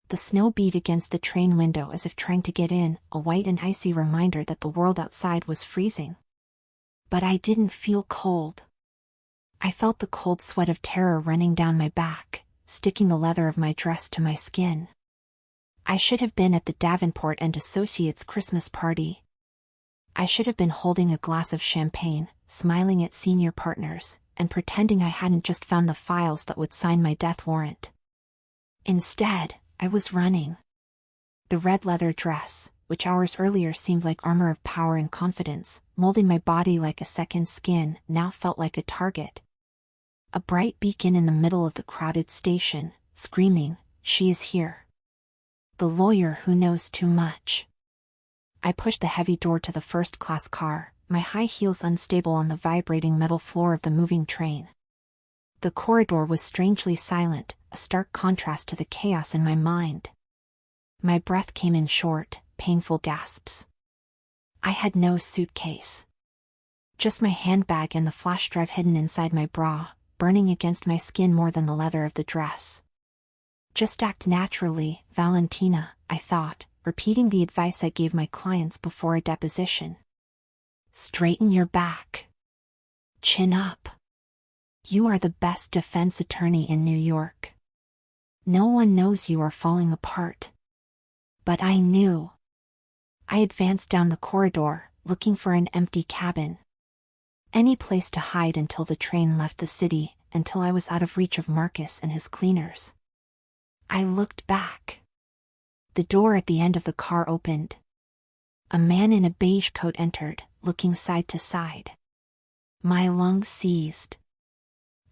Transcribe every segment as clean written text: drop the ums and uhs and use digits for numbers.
The snow beat against the train window as if trying to get in, a white and icy reminder that the world outside was freezing. But I didn't feel cold. I felt the cold sweat of terror running down my back, sticking the leather of my dress to my skin. I should have been at the Davenport and Associates Christmas party. I should have been holding a glass of champagne, smiling at senior partners, and pretending I hadn't just found the files that would sign my death warrant. Instead, I was running. The red leather dress, which hours earlier seemed like armor of power and confidence, molding my body like a second skin, now felt like a target. A bright beacon in the middle of the crowded station, screaming, "She is here. The lawyer who knows too much." I pushed the heavy door to the first-class car, my high heels unstable on the vibrating metal floor of the moving train. The corridor was strangely silent, a stark contrast to the chaos in my mind. My breath came in short, painful gasps. I had no suitcase. Just my handbag and the flash drive hidden inside my bra, burning against my skin more than the leather of the dress. Just act naturally, Valentina, I thought, repeating the advice I gave my clients before a deposition. Straighten your back. Chin up. You are the best defense attorney in New York. No one knows you are falling apart. But I knew. I advanced down the corridor, looking for an empty cabin. Any place to hide until the train left the city, until I was out of reach of Marcus and his cleaners. I looked back. The door at the end of the car opened. A man in a beige coat entered, looking side to side. My lungs seized.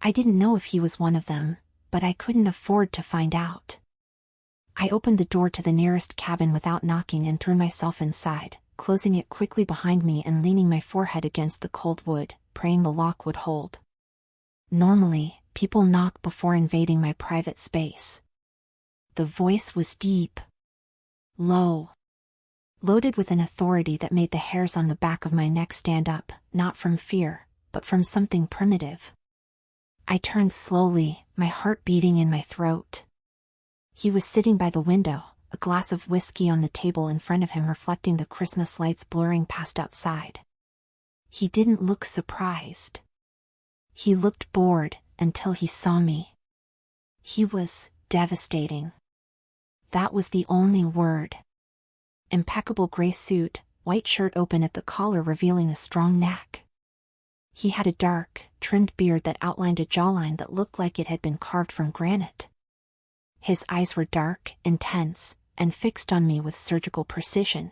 I didn't know if he was one of them, but I couldn't afford to find out. I opened the door to the nearest cabin without knocking and threw myself inside, closing it quickly behind me and leaning my forehead against the cold wood, praying the lock would hold. Normally, people knock before invading my private space. The voice was deep, low, loaded with an authority that made the hairs on the back of my neck stand up, not from fear, but from something primitive. I turned slowly, my heart beating in my throat. He was sitting by the window, a glass of whiskey on the table in front of him reflecting the Christmas lights blurring past outside. He didn't look surprised. He looked bored, until he saw me. He was devastating. That was the only word. Impeccable gray suit, white shirt open at the collar revealing a strong neck. He had a dark, trimmed beard that outlined a jawline that looked like it had been carved from granite. His eyes were dark, intense, and fixed on me with surgical precision.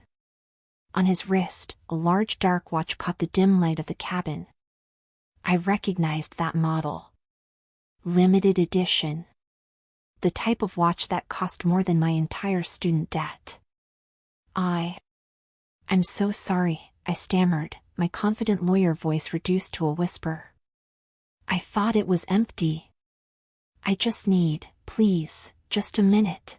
On his wrist, a large dark watch caught the dim light of the cabin. I recognized that model. Limited edition. The type of watch that cost more than my entire student debt. I'm so sorry, I stammered, my confident lawyer voice reduced to a whisper. I thought it was empty. I just need, please, just a minute.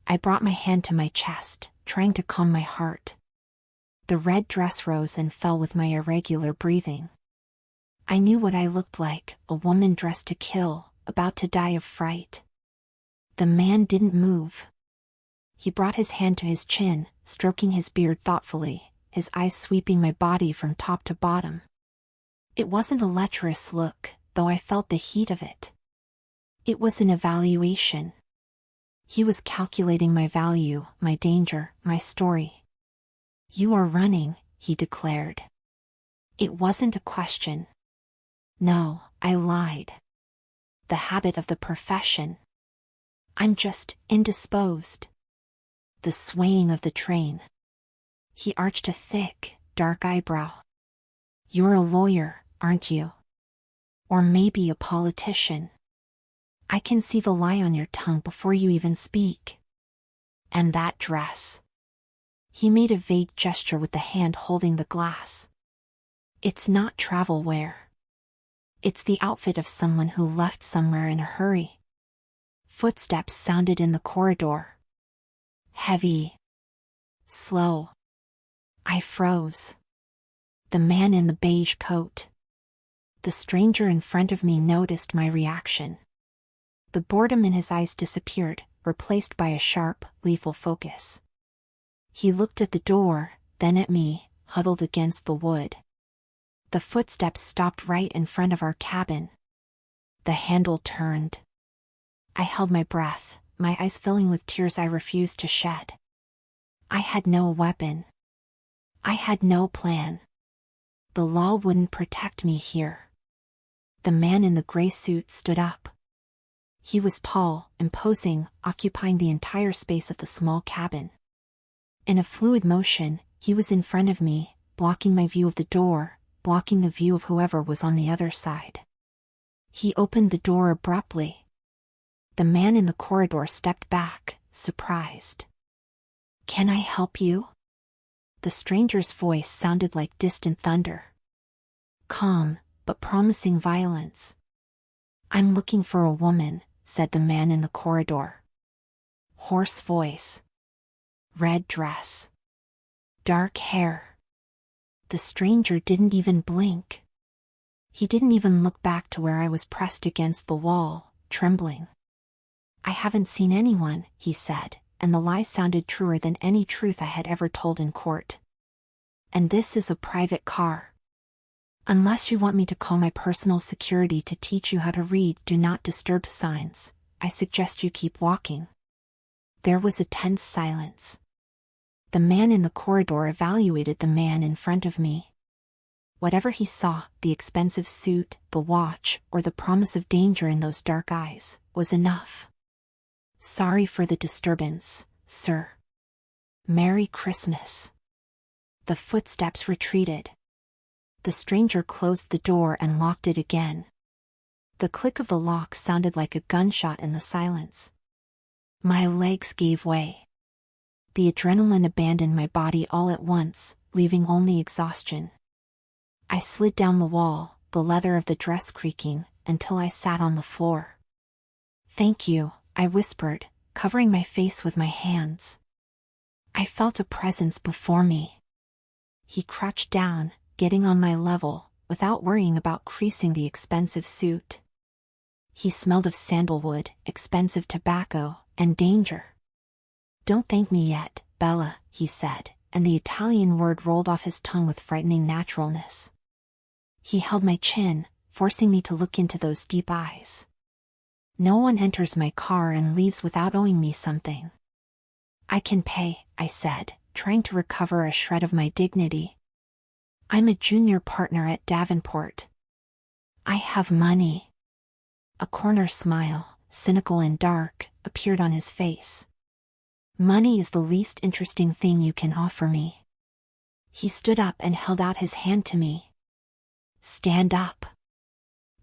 I brought my hand to my chest, trying to calm my heart. The red dress rose and fell with my irregular breathing. I knew what I looked like, a woman dressed to kill, about to die of fright. The man didn't move. He brought his hand to his chin, stroking his beard thoughtfully, his eyes sweeping my body from top to bottom. It wasn't a lecherous look, though I felt the heat of it. It was an evaluation. He was calculating my value, my danger, my story. You are running, he declared. It wasn't a question. No, I lied. The habit of the profession. I'm just indisposed. The swaying of the train. He arched a thick, dark eyebrow. You're a lawyer, aren't you? Or maybe a politician. I can see the lie on your tongue before you even speak. And that dress. He made a vague gesture with the hand holding the glass. It's not travel wear. It's the outfit of someone who left somewhere in a hurry. Footsteps sounded in the corridor. Heavy. Slow. I froze. The man in the beige coat. The stranger in front of me noticed my reaction. The boredom in his eyes disappeared, replaced by a sharp, lethal focus. He looked at the door, then at me, huddled against the wood. The footsteps stopped right in front of our cabin. The handle turned. I held my breath, my eyes filling with tears I refused to shed. I had no weapon. I had no plan. The law wouldn't protect me here. The man in the gray suit stood up. He was tall, imposing, occupying the entire space of the small cabin. In a fluid motion, he was in front of me, blocking my view of the door, blocking the view of whoever was on the other side. He opened the door abruptly. The man in the corridor stepped back, surprised. "Can I help you?" The stranger's voice sounded like distant thunder. Calm, but promising violence. "I'm looking for a woman," said the man in the corridor. Hoarse voice. Red dress. Dark hair. The stranger didn't even blink. He didn't even look back to where I was pressed against the wall, trembling. "I haven't seen anyone," he said, and the lie sounded truer than any truth I had ever told in court. "And this is a private car. Unless you want me to call my personal security to teach you how to read do not disturb signs, I suggest you keep walking." There was a tense silence. The man in the corridor evaluated the man in front of me. Whatever he saw, the expensive suit, the watch, or the promise of danger in those dark eyes, was enough. "Sorry for the disturbance, sir. Merry Christmas." The footsteps retreated. The stranger closed the door and locked it again. The click of the lock sounded like a gunshot in the silence. My legs gave way. The adrenaline abandoned my body all at once, leaving only exhaustion. I slid down the wall, the leather of the dress creaking, until I sat on the floor. "Thank you," I whispered, covering my face with my hands. I felt a presence before me. He crouched down, getting on my level, without worrying about creasing the expensive suit. He smelled of sandalwood, expensive tobacco, and danger. "Don't thank me yet, Bella," he said, and the Italian word rolled off his tongue with frightening naturalness. He held my chin, forcing me to look into those deep eyes. "No one enters my car and leaves without owing me something." "I can pay," I said, trying to recover a shred of my dignity. "I'm a junior partner at Davenport. I have money." A corner smile, cynical and dark, appeared on his face. "Money is the least interesting thing you can offer me." He stood up and held out his hand to me. "Stand up.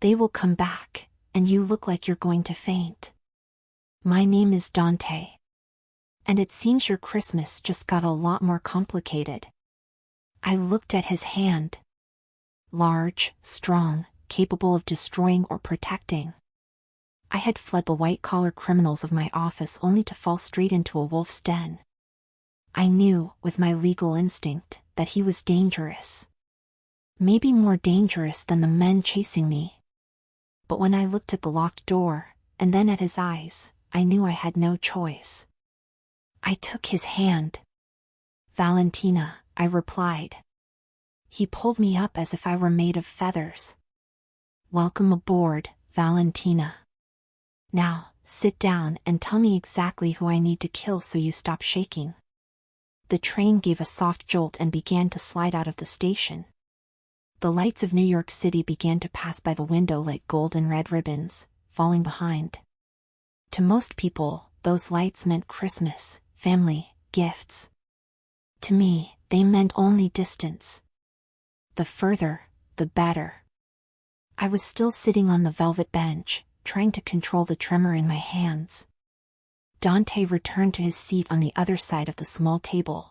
They will come back, and you look like you're going to faint. My name is Dante. And it seems your Christmas just got a lot more complicated." I looked at his hand. Large, strong, capable of destroying or protecting. I had fled the white-collar criminals of my office only to fall straight into a wolf's den. I knew, with my legal instinct, that he was dangerous. Maybe more dangerous than the men chasing me. But when I looked at the locked door, and then at his eyes, I knew I had no choice. I took his hand. "Valentina," I replied. He pulled me up as if I were made of feathers. "Welcome aboard, Valentina. Now, sit down and tell me exactly who I need to kill so you stop shaking." The train gave a soft jolt and began to slide out of the station. The lights of New York City began to pass by the window like gold and red ribbons, falling behind. To most people, those lights meant Christmas, family, gifts. To me, they meant only distance. The further, the better. I was still sitting on the velvet bench, trying to control the tremor in my hands. Dante returned to his seat on the other side of the small table.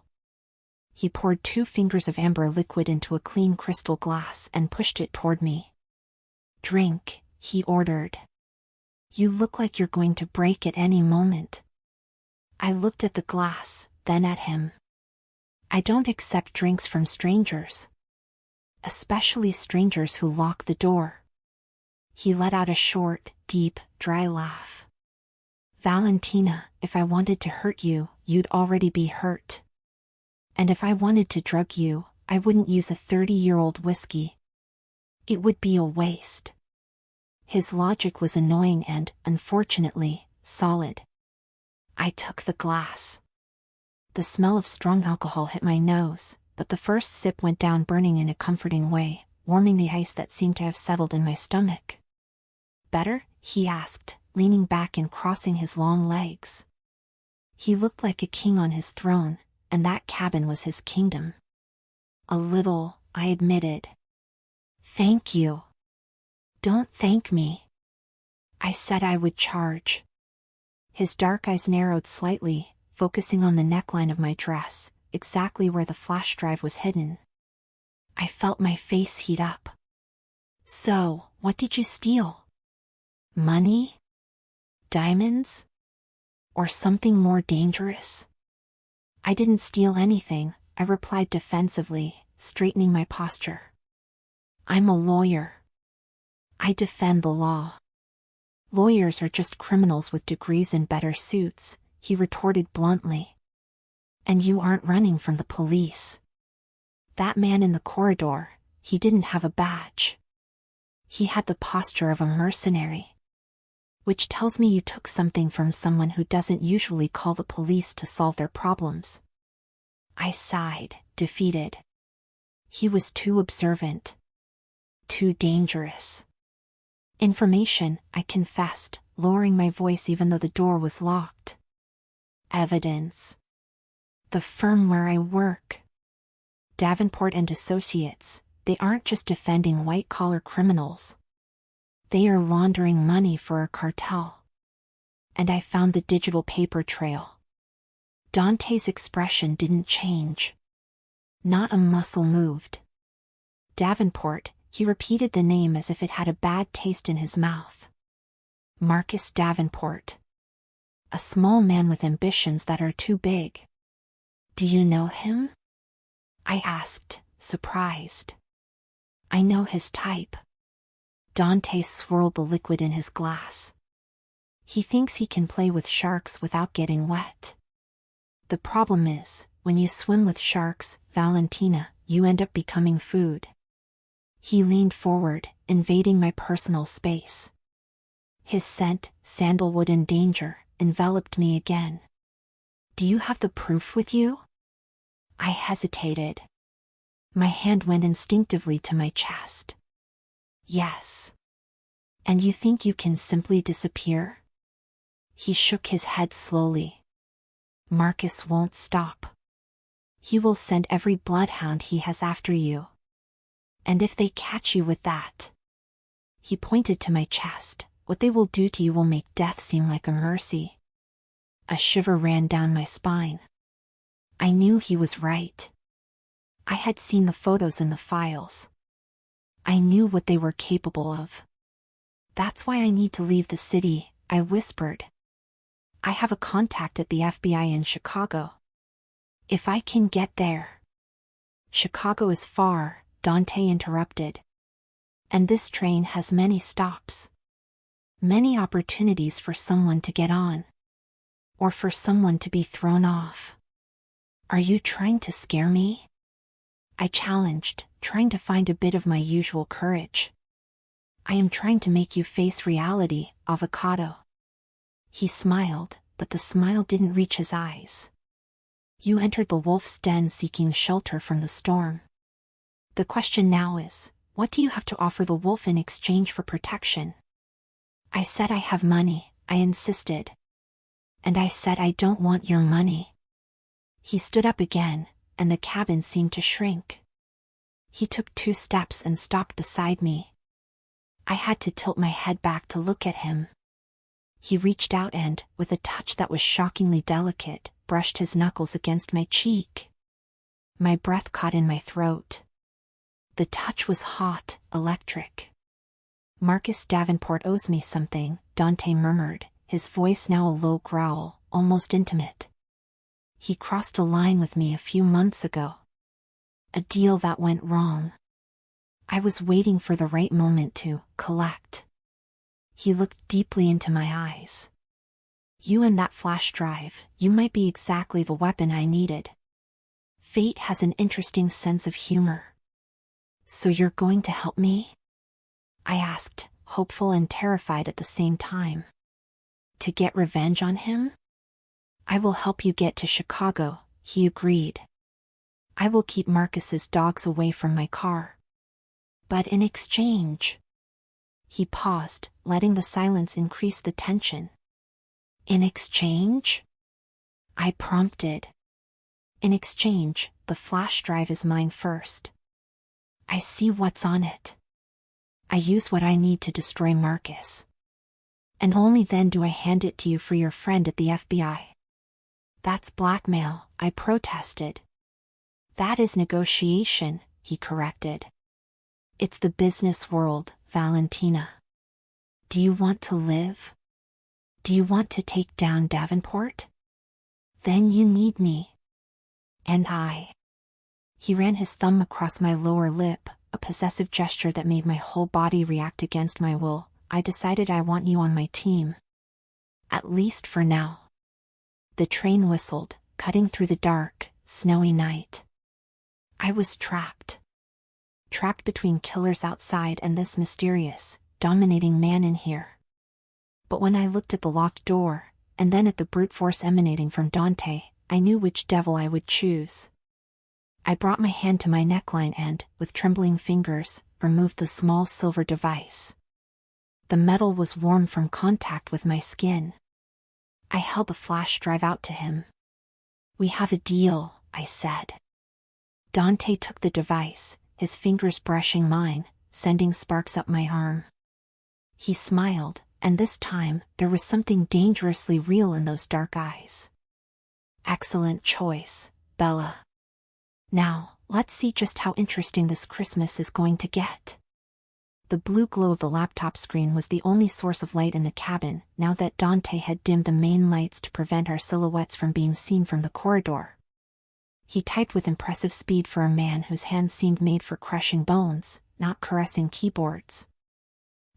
He poured 2 fingers of amber liquid into a clean crystal glass and pushed it toward me. "Drink," he ordered. "You look like you're going to break at any moment." I looked at the glass, then at him. "I don't accept drinks from strangers. Especially strangers who lock the door." He let out a short, deep, dry laugh. Valentina, if I wanted to hurt you, you'd already be hurt. And if I wanted to drug you, I wouldn't use a 30-year-old whiskey. It would be a waste. His logic was annoying and, unfortunately, solid. I took the glass. The smell of strong alcohol hit my nose, but the first sip went down burning in a comforting way, warming the ice that seemed to have settled in my stomach. Better? He asked, leaning back and crossing his long legs. He looked like a king on his throne, and that cabin was his kingdom. A little, I admitted. Thank you. Don't thank me. I said I would charge. His dark eyes narrowed slightly, focusing on the neckline of my dress, exactly where the flash drive was hidden. I felt my face heat up. So, what did you steal? Money? Diamonds? Or something more dangerous? I didn't steal anything, I replied defensively, straightening my posture. I'm a lawyer. I defend the law. Lawyers are just criminals with degrees in better suits, he retorted bluntly. And you aren't running from the police. That man in the corridor, he didn't have a badge. He had the posture of a mercenary. Which tells me you took something from someone who doesn't usually call the police to solve their problems. I sighed, defeated. He was too observant. Too dangerous. Information, I confessed, lowering my voice even though the door was locked. Evidence. The firm where I work. Davenport and Associates, they aren't just defending white-collar criminals. They are laundering money for a cartel. And I found the digital paper trail. Dante's expression didn't change. Not a muscle moved. Davenport, he repeated the name as if it had a bad taste in his mouth. Marcus Davenport. A small man with ambitions that are too big. Do you know him? I asked, surprised. I know his type. Dante swirled the liquid in his glass. He thinks he can play with sharks without getting wet. The problem is, when you swim with sharks, Valentina, you end up becoming food. He leaned forward, invading my personal space. His scent, sandalwood and danger, enveloped me again. Do you have the proof with you? I hesitated. My hand went instinctively to my chest. Yes. And you think you can simply disappear? He shook his head slowly. Marcus won't stop. He will send every bloodhound he has after you. And if they catch you with that, he pointed to my chest, what they will do to you will make death seem like a mercy. A shiver ran down my spine. I knew he was right. I had seen the photos in the files. I knew what they were capable of. That's why I need to leave the city, I whispered. I have a contact at the FBI in Chicago. If I can get there. Chicago is far, Dante interrupted. And this train has many stops. Many opportunities for someone to get on. Or for someone to be thrown off. Are you trying to scare me? I challenged, trying to find a bit of my usual courage. I am trying to make you face reality, avocado. He smiled, but the smile didn't reach his eyes. You entered the wolf's den seeking shelter from the storm. The question now is, what do you have to offer the wolf in exchange for protection? I said I have money, I insisted. And I said I don't want your money. He stood up again, and the cabin seemed to shrink. He took 2 steps and stopped beside me. I had to tilt my head back to look at him. He reached out and, with a touch that was shockingly delicate, brushed his knuckles against my cheek. My breath caught in my throat. The touch was hot, electric. Marcus Davenport owes me something, Dante murmured, his voice now a low growl, almost intimate. He crossed a line with me a few months ago. A deal that went wrong. I was waiting for the right moment to collect. He looked deeply into my eyes. You and that flash drive, you might be exactly the weapon I needed. Fate has an interesting sense of humor. So you're going to help me? I asked, hopeful and terrified at the same time. To get revenge on him? I will help you get to Chicago, he agreed. I will keep Marcus's dogs away from my car. But in exchange... He paused, letting the silence increase the tension. In exchange? I prompted. In exchange, the flash drive is mine first. I see what's on it. I use what I need to destroy Marcus. And only then do I hand it to you for your friend at the FBI. That's blackmail, I protested. That is negotiation, he corrected. It's the business world, Valentina. Do you want to live? Do you want to take down Davenport? Then you need me. And I. He ran his thumb across my lower lip, a possessive gesture that made my whole body react against my will. I decided I want you on my team. At least for now. The train whistled, cutting through the dark, snowy night. I was trapped. Trapped between killers outside and this mysterious, dominating man in here. But when I looked at the locked door, and then at the brute force emanating from Dante, I knew which devil I would choose. I brought my hand to my neckline and, with trembling fingers, removed the small silver device. The metal was warm from contact with my skin. I held the flash drive out to him. We have a deal, I said. Dante took the device, his fingers brushing mine, sending sparks up my arm. He smiled, and this time, there was something dangerously real in those dark eyes. Excellent choice, Bella. Now, let's see just how interesting this Christmas is going to get. The blue glow of the laptop screen was the only source of light in the cabin, now that Dante had dimmed the main lights to prevent our silhouettes from being seen from the corridor. He typed with impressive speed for a man whose hands seemed made for crushing bones, not caressing keyboards.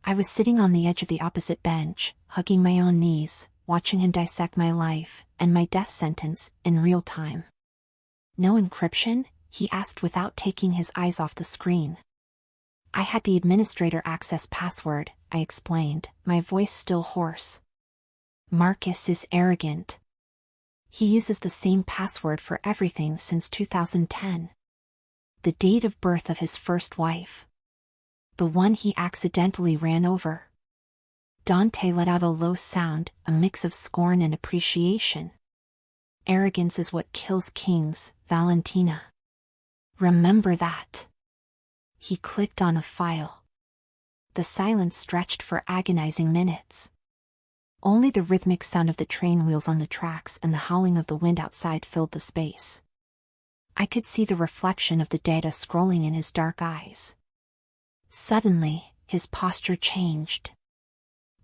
I was sitting on the edge of the opposite bench, hugging my own knees, watching him dissect my life, and my death sentence, in real time. No encryption? He asked without taking his eyes off the screen. I had the administrator access password, I explained, my voice still hoarse. Marcus is arrogant. He uses the same password for everything since 2010. The date of birth of his first wife. The one he accidentally ran over. Dante let out a low sound, a mix of scorn and appreciation. Arrogance is what kills kings, Valentina. Remember that. He clicked on a file. The silence stretched for agonizing minutes. Only the rhythmic sound of the train wheels on the tracks and the howling of the wind outside filled the space. I could see the reflection of the data scrolling in his dark eyes. Suddenly, his posture changed.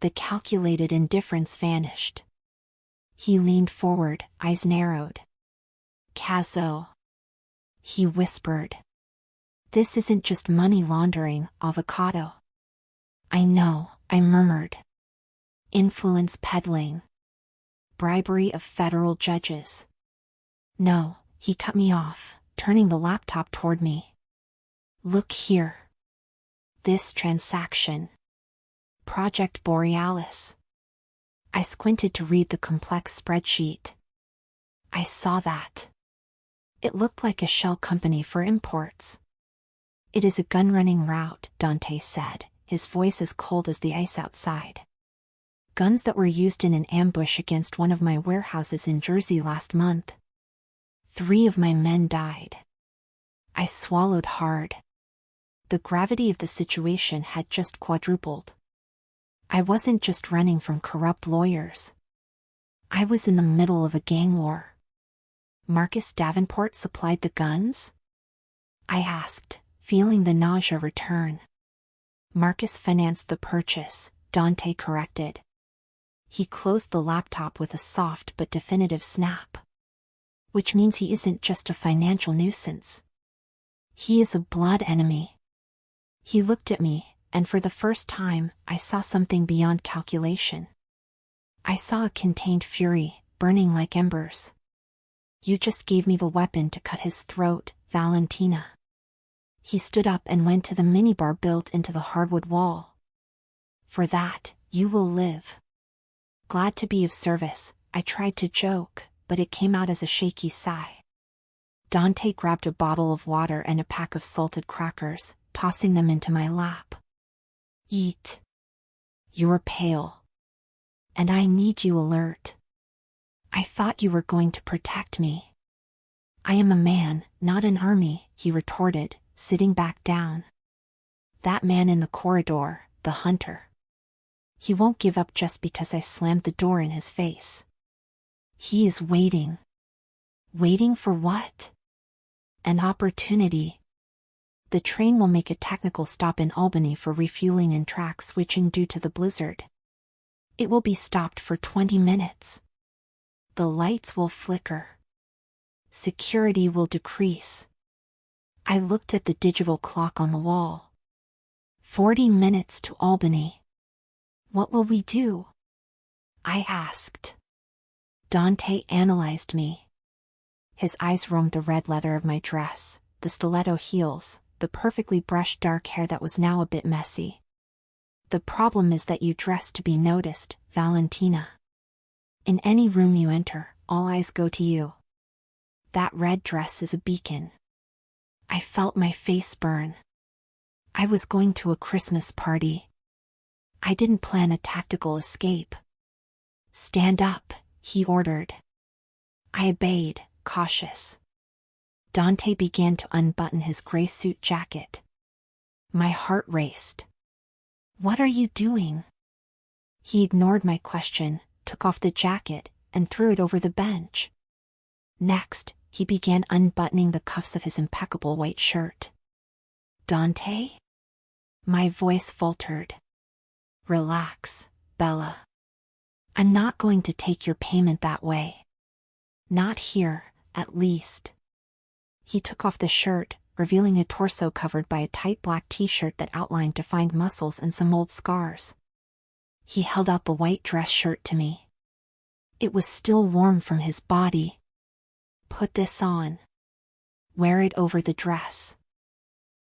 The calculated indifference vanished. He leaned forward, eyes narrowed. Caso. He whispered. This isn't just money laundering, avocado. I know, I murmured. Influence peddling. Bribery of federal judges. No, he cut me off, turning the laptop toward me. Look here. This transaction. Project Borealis. I squinted to read the complex spreadsheet. I saw that. It looked like a shell company for imports. It is a gun-running route, Dante said, his voice as cold as the ice outside. Guns that were used in an ambush against one of my warehouses in Jersey last month. 3 of my men died. I swallowed hard. The gravity of the situation had just quadrupled. I wasn't just running from corrupt lawyers. I was in the middle of a gang war. Marcus Davenport supplied the guns? I asked, feeling the nausea return. Marcus financed the purchase, Dante corrected. He closed the laptop with a soft but definitive snap. Which means he isn't just a financial nuisance. He is a blood enemy. He looked at me, and for the first time, I saw something beyond calculation. I saw a contained fury, burning like embers. You just gave me the weapon to cut his throat, Valentina. He stood up and went to the minibar built into the hardwood wall. For that, you will live. Glad to be of service, I tried to joke, but it came out as a shaky sigh. Dante grabbed a bottle of water and a pack of salted crackers, tossing them into my lap. Eat. You're pale. And I need you alert. I thought you were going to protect me. I am a man, not an army, he retorted, sitting back down. That man in the corridor, the hunter. He won't give up just because I slammed the door in his face. He is waiting. Waiting for what? An opportunity. The train will make a technical stop in Albany for refueling and track switching due to the blizzard. It will be stopped for 20 minutes. The lights will flicker. Security will decrease. I looked at the digital clock on the wall. 40 minutes to Albany. What will we do? I asked. Dante analyzed me. His eyes roamed the red leather of my dress, the stiletto heels, the perfectly brushed dark hair that was now a bit messy. The problem is that you dress to be noticed, Valentina. In any room you enter, all eyes go to you. That red dress is a beacon. I felt my face burn. I was going to a Christmas party. I didn't plan a tactical escape. Stand up, he ordered. I obeyed, cautious. Dante began to unbutton his gray suit jacket. My heart raced. What are you doing? He ignored my question, took off the jacket, and threw it over the bench. Next, he began unbuttoning the cuffs of his impeccable white shirt. Dante? My voice faltered. Relax, Bella. I'm not going to take your payment that way. Not here, at least. He took off the shirt, revealing a torso covered by a tight black t-shirt that outlined defined muscles and some old scars. He held out the white dress shirt to me. It was still warm from his body. Put this on. Wear it over the dress.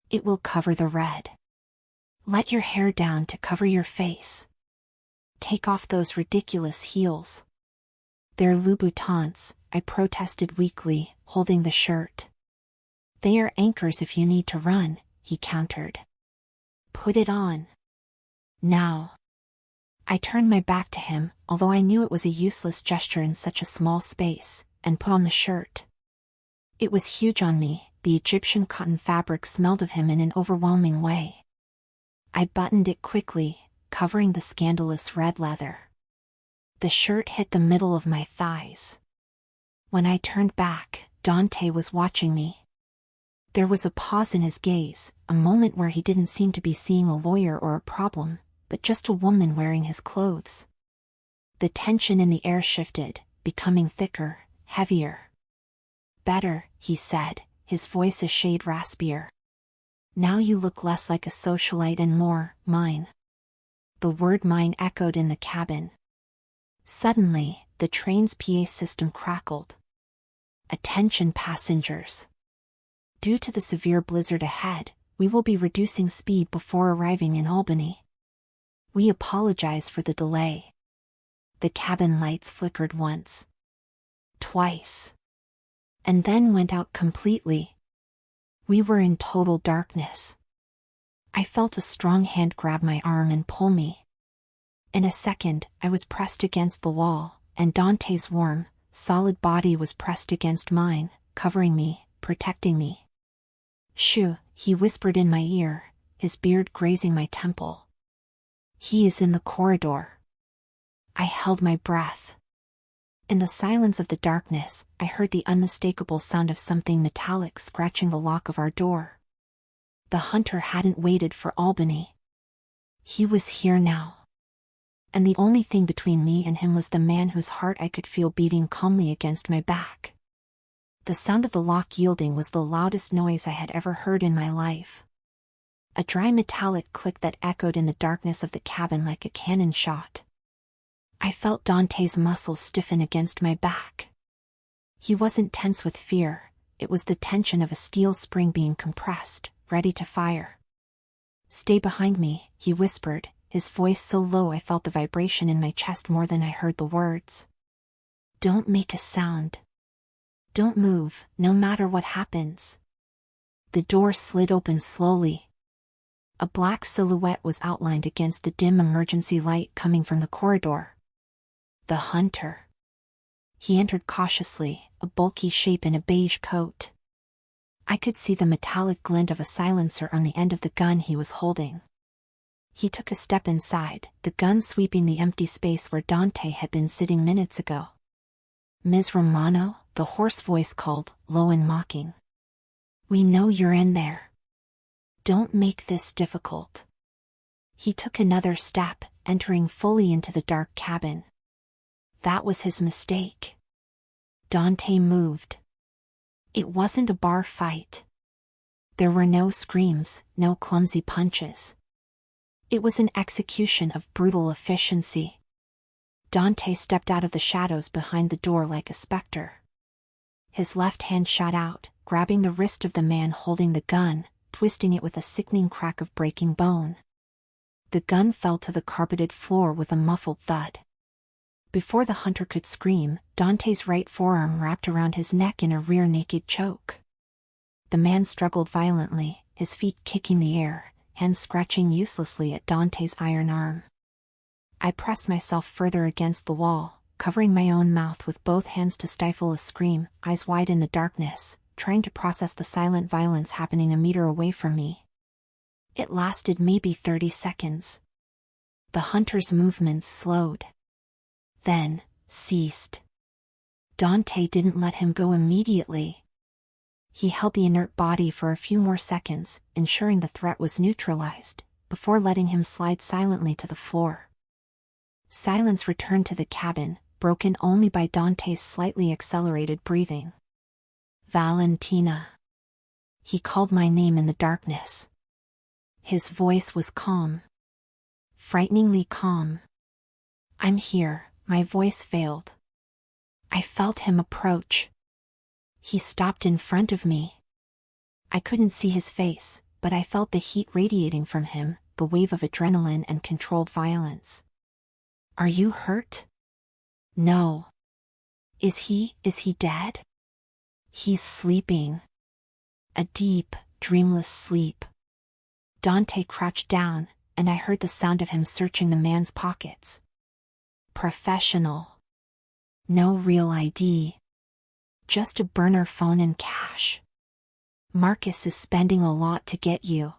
It will cover the red. Let your hair down to cover your face. Take off those ridiculous heels. They're Louboutins, I protested weakly, holding the shirt. They are anchors if you need to run, he countered. Put it on. Now. I turned my back to him, although I knew it was a useless gesture in such a small space, and put on the shirt. It was huge on me, the Egyptian cotton fabric smelled of him in an overwhelming way. I buttoned it quickly, covering the scandalous red leather. The shirt hit the middle of my thighs. When I turned back, Dante was watching me. There was a pause in his gaze, a moment where he didn't seem to be seeing a lawyer or a problem, but just a woman wearing his clothes. The tension in the air shifted, becoming thicker, heavier. Better, he said, his voice a shade raspier. Now you look less like a socialite and more, mine. The word mine echoed in the cabin. Suddenly, the train's PA system crackled. Attention passengers. Due to the severe blizzard ahead, we will be reducing speed before arriving in Albany. We apologize for the delay. The cabin lights flickered once. Twice. And then went out completely. We were in total darkness. I felt a strong hand grab my arm and pull me. In a second, I was pressed against the wall, and Dante's warm, solid body was pressed against mine, covering me, protecting me. Shoo, he whispered in my ear, his beard grazing my temple. He is in the corridor. I held my breath. In the silence of the darkness, I heard the unmistakable sound of something metallic scratching the lock of our door. The hunter hadn't waited for Albany. He was here now. And the only thing between me and him was the man whose heart I could feel beating calmly against my back. The sound of the lock yielding was the loudest noise I had ever heard in my life. A dry metallic click that echoed in the darkness of the cabin like a cannon shot. I felt Dante's muscles stiffen against my back. He wasn't tense with fear, it was the tension of a steel spring being compressed, ready to fire. "Stay behind me," he whispered, his voice so low I felt the vibration in my chest more than I heard the words. "Don't make a sound. Don't move, no matter what happens." The door slid open slowly. A black silhouette was outlined against the dim emergency light coming from the corridor. The hunter. He entered cautiously, a bulky shape in a beige coat. I could see the metallic glint of a silencer on the end of the gun he was holding. He took a step inside, the gun sweeping the empty space where Dante had been sitting minutes ago. "Ms. Romano," the hoarse voice called, low and mocking. "We know you're in there. Don't make this difficult." He took another step, entering fully into the dark cabin. That was his mistake. Dante moved. It wasn't a bar fight. There were no screams, no clumsy punches. It was an execution of brutal efficiency. Dante stepped out of the shadows behind the door like a specter. His left hand shot out, grabbing the wrist of the man holding the gun, twisting it with a sickening crack of breaking bone. The gun fell to the carpeted floor with a muffled thud. Before the hunter could scream, Dante's right forearm wrapped around his neck in a rear naked choke. The man struggled violently, his feet kicking the air, hands scratching uselessly at Dante's iron arm. I pressed myself further against the wall, covering my own mouth with both hands to stifle a scream, eyes wide in the darkness, trying to process the silent violence happening a meter away from me. It lasted maybe 30 seconds. The hunter's movements slowed. Then, ceased. Dante didn't let him go immediately. He held the inert body for a few more seconds, ensuring the threat was neutralized, before letting him slide silently to the floor. Silence returned to the cabin, broken only by Dante's slightly accelerated breathing. "Valentina." He called my name in the darkness. His voice was calm. Frighteningly calm. "I'm here." My voice failed. I felt him approach. He stopped in front of me. I couldn't see his face, but I felt the heat radiating from him, the wave of adrenaline and controlled violence. "Are you hurt?" "No." Is he dead?" "He's sleeping. A deep, dreamless sleep." Dante crouched down, and I heard the sound of him searching the man's pockets. Professional. No real ID. Just a burner phone and cash. "Marcus is spending a lot to get you."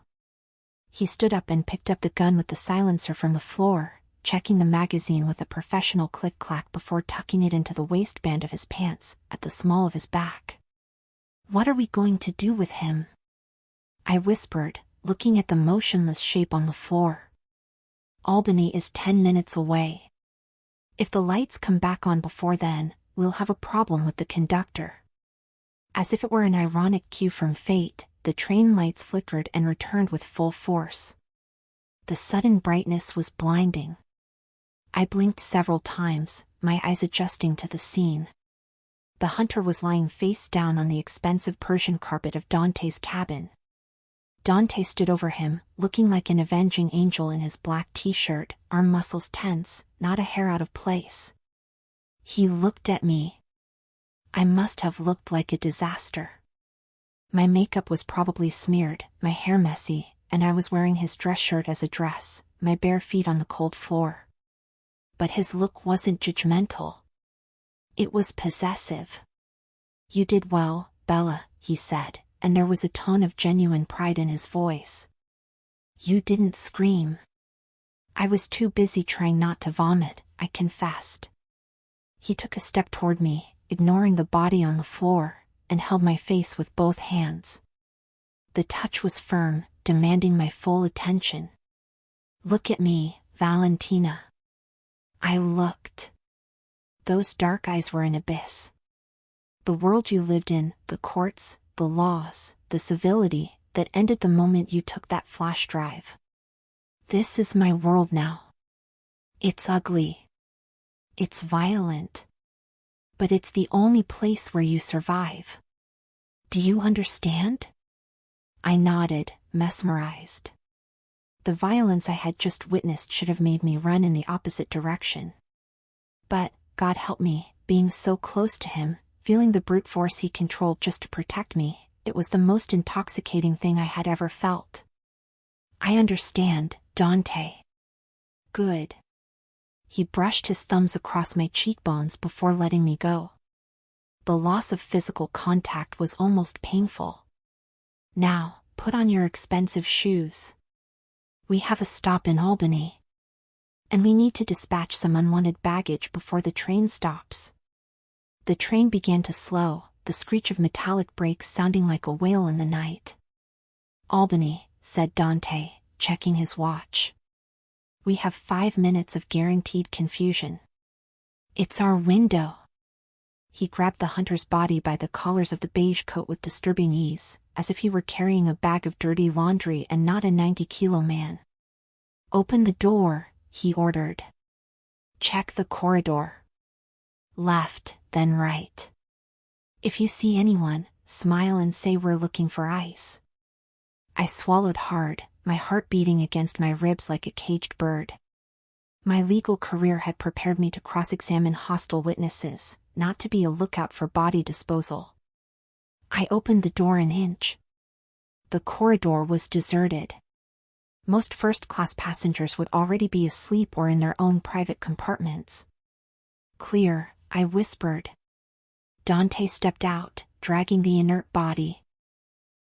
He stood up and picked up the gun with the silencer from the floor, checking the magazine with a professional click-clack before tucking it into the waistband of his pants, at the small of his back. "What are we going to do with him?" I whispered, looking at the motionless shape on the floor. "Albany is 10 minutes away. If the lights come back on before then, we'll have a problem with the conductor." As if it were an ironic cue from fate, the train lights flickered and returned with full force. The sudden brightness was blinding. I blinked several times, my eyes adjusting to the scene. The hunter was lying face down on the expensive Persian carpet of Dante's cabin. Dante stood over him, looking like an avenging angel in his black t-shirt, arm muscles tense, not a hair out of place. He looked at me. I must have looked like a disaster. My makeup was probably smeared, my hair messy, and I was wearing his dress shirt as a dress, my bare feet on the cold floor. But his look wasn't judgmental. It was possessive. "You did well, Bella," he said, and there was a tone of genuine pride in his voice. "You didn't scream." "I was too busy trying not to vomit," I confessed. He took a step toward me, ignoring the body on the floor, and held my face with both hands. The touch was firm, demanding my full attention. "Look at me, Valentina." I looked. Those dark eyes were an abyss. The world you lived in, the courts, the laws, the civility, that ended the moment you took that flash drive. This is my world now. It's ugly. It's violent. But it's the only place where you survive. Do you understand? I nodded, mesmerized. The violence I had just witnessed should have made me run in the opposite direction. But, God help me, being so close to him, feeling the brute force he controlled just to protect me, it was the most intoxicating thing I had ever felt. I understand, Dante. Good. He brushed his thumbs across my cheekbones before letting me go. The loss of physical contact was almost painful. Now, put on your expensive shoes. We have a stop in Albany. And we need to dispatch some unwanted baggage before the train stops. The train began to slow, the screech of metallic brakes sounding like a wail in the night. Albany, said Dante, checking his watch. We have 5 minutes of guaranteed confusion. It's our window. He grabbed the hunter's body by the collars of the beige coat with disturbing ease, as if he were carrying a bag of dirty laundry and not a 90-kilo man. Open the door, he ordered. Check the corridor. Left, then right. If you see anyone, smile and say we're looking for ice. I swallowed hard, my heart beating against my ribs like a caged bird. My legal career had prepared me to cross-examine hostile witnesses, not to be a lookout for body disposal. I opened the door an inch. The corridor was deserted. Most first-class passengers would already be asleep or in their own private compartments. Clear, I whispered. Dante stepped out, dragging the inert body.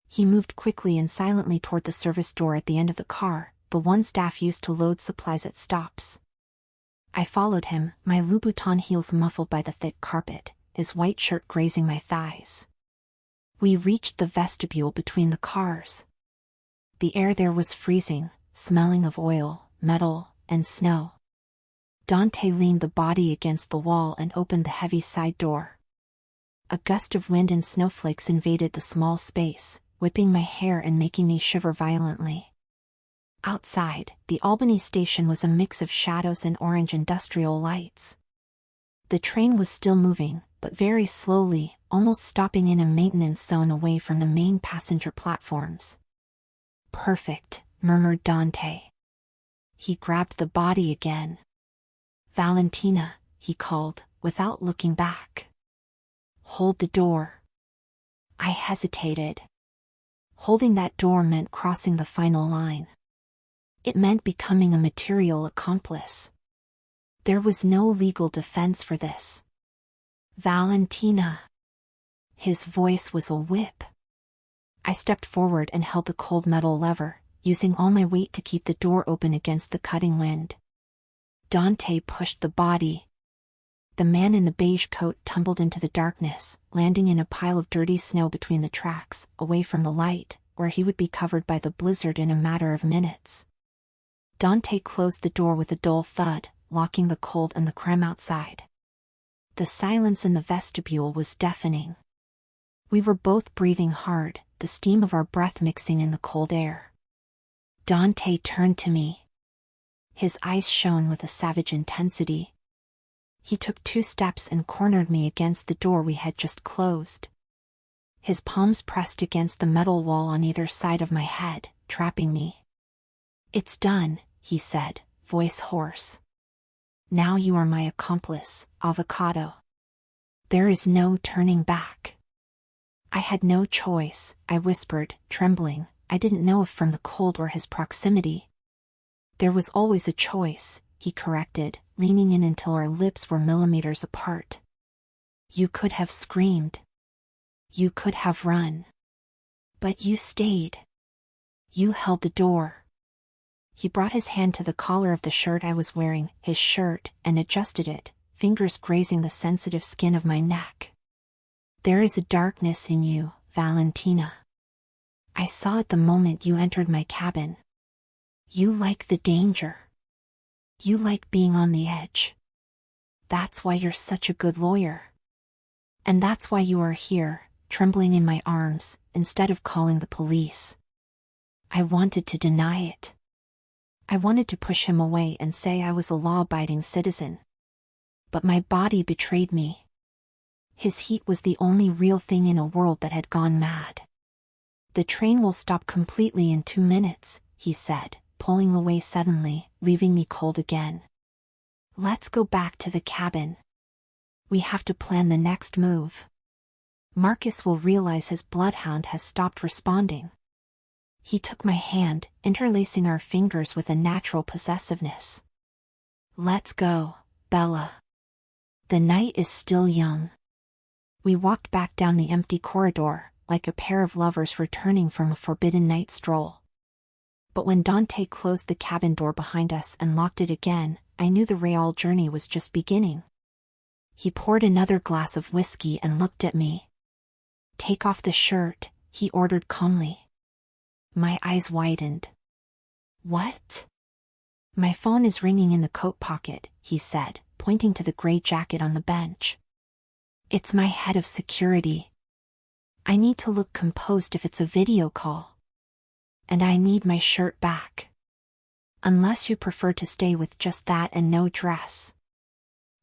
He moved quickly and silently toward the service door at the end of the car, the one staff used to load supplies at stops. I followed him, my Louboutin heels muffled by the thick carpet, his white shirt grazing my thighs. We reached the vestibule between the cars. The air there was freezing, smelling of oil, metal, and snow. Dante leaned the body against the wall and opened the heavy side door. A gust of wind and snowflakes invaded the small space, whipping my hair and making me shiver violently. Outside, the Albany station was a mix of shadows and orange industrial lights. The train was still moving, but very slowly, almost stopping in a maintenance zone away from the main passenger platforms. Perfect, murmured Dante. He grabbed the body again. Valentina, he called, without looking back. Hold the door. I hesitated. Holding that door meant crossing the final line. It meant becoming a material accomplice. There was no legal defense for this. Valentina. His voice was a whip. I stepped forward and held the cold metal lever, using all my weight to keep the door open against the cutting wind. Dante pushed the body. The man in the beige coat tumbled into the darkness, landing in a pile of dirty snow between the tracks, away from the light, where he would be covered by the blizzard in a matter of minutes. Dante closed the door with a dull thud, locking the cold and the creme outside. The silence in the vestibule was deafening. We were both breathing hard, the steam of our breath mixing in the cold air. Dante turned to me. His eyes shone with a savage intensity. He took 2 steps and cornered me against the door we had just closed. His palms pressed against the metal wall on either side of my head, trapping me. It's done, he said, voice hoarse. Now you are my accomplice, Avocado. There is no turning back. I had no choice, I whispered, trembling. I didn't know if from the cold or his proximity. There was always a choice, he corrected, leaning in until our lips were millimeters apart. You could have screamed. You could have run. But you stayed. You held the door. He brought his hand to the collar of the shirt I was wearing, his shirt, and adjusted it, fingers grazing the sensitive skin of my neck. There is a darkness in you, Valentina. I saw it the moment you entered my cabin. You like the danger. You like being on the edge. That's why you're such a good lawyer. And that's why you are here, trembling in my arms, instead of calling the police. I wanted to deny it. I wanted to push him away and say I was a law-abiding citizen. But my body betrayed me. His heat was the only real thing in a world that had gone mad. "The train will stop completely in 2 minutes," he said, pulling away suddenly, leaving me cold again. "Let's go back to the cabin. We have to plan the next move. Marcus will realize his bloodhound has stopped responding." He took my hand, interlacing our fingers with a natural possessiveness. "Let's go, Bella. The night is still young." We walked back down the empty corridor, like a pair of lovers returning from a forbidden night stroll. But when Dante closed the cabin door behind us and locked it again, I knew the real journey was just beginning. He poured another glass of whiskey and looked at me. "Take off the shirt," he ordered calmly. My eyes widened. "What?" "My phone is ringing in the coat pocket," he said, pointing to the gray jacket on the bench. "It's my head of security. I need to look composed if it's a video call. And I need my shirt back. Unless you prefer to stay with just that and no dress."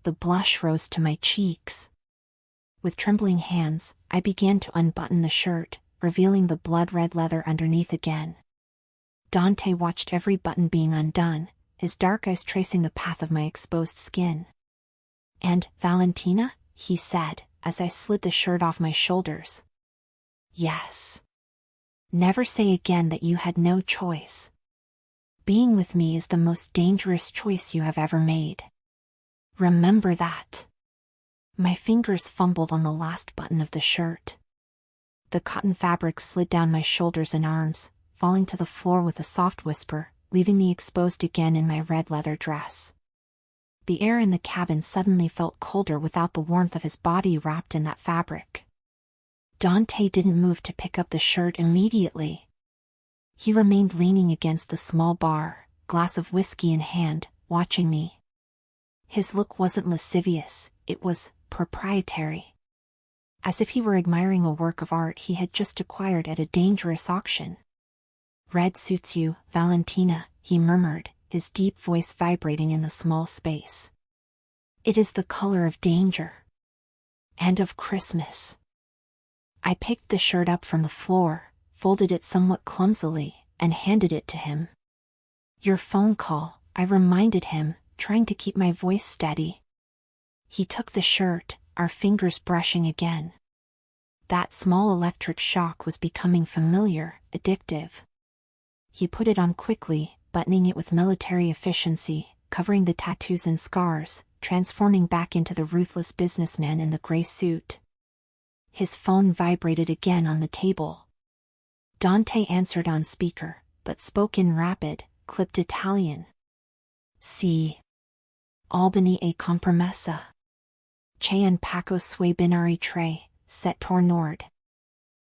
The blush rose to my cheeks. With trembling hands, I began to unbutton the shirt, revealing the blood-red leather underneath again. Dante watched every button being undone, his dark eyes tracing the path of my exposed skin. "And, Valentina," he said, as I slid the shirt off my shoulders. "Yes. Never say again that you had no choice. Being with me is the most dangerous choice you have ever made. Remember that." My fingers fumbled on the last button of the shirt. The cotton fabric slid down my shoulders and arms, falling to the floor with a soft whisper, leaving me exposed again in my red leather dress. The air in the cabin suddenly felt colder without the warmth of his body wrapped in that fabric. Dante didn't move to pick up the shirt immediately. He remained leaning against the small bar, glass of whiskey in hand, watching me. His look wasn't lascivious, it was proprietary. As if he were admiring a work of art he had just acquired at a dangerous auction. "Red suits you, Valentina," he murmured, his deep voice vibrating in the small space. "It is the color of danger. And of Christmas." I picked the shirt up from the floor, folded it somewhat clumsily, and handed it to him. "Your phone call," I reminded him, trying to keep my voice steady. He took the shirt, our fingers brushing again. That small electric shock was becoming familiar, addictive. He put it on quickly, buttoning it with military efficiency, covering the tattoos and scars, transforming back into the ruthless businessman in the gray suit. His phone vibrated again on the table. Dante answered on speaker, but spoke in rapid, clipped Italian. "Sì. Albany e compromessa. C'è un pacco sui binari tre, settor nord.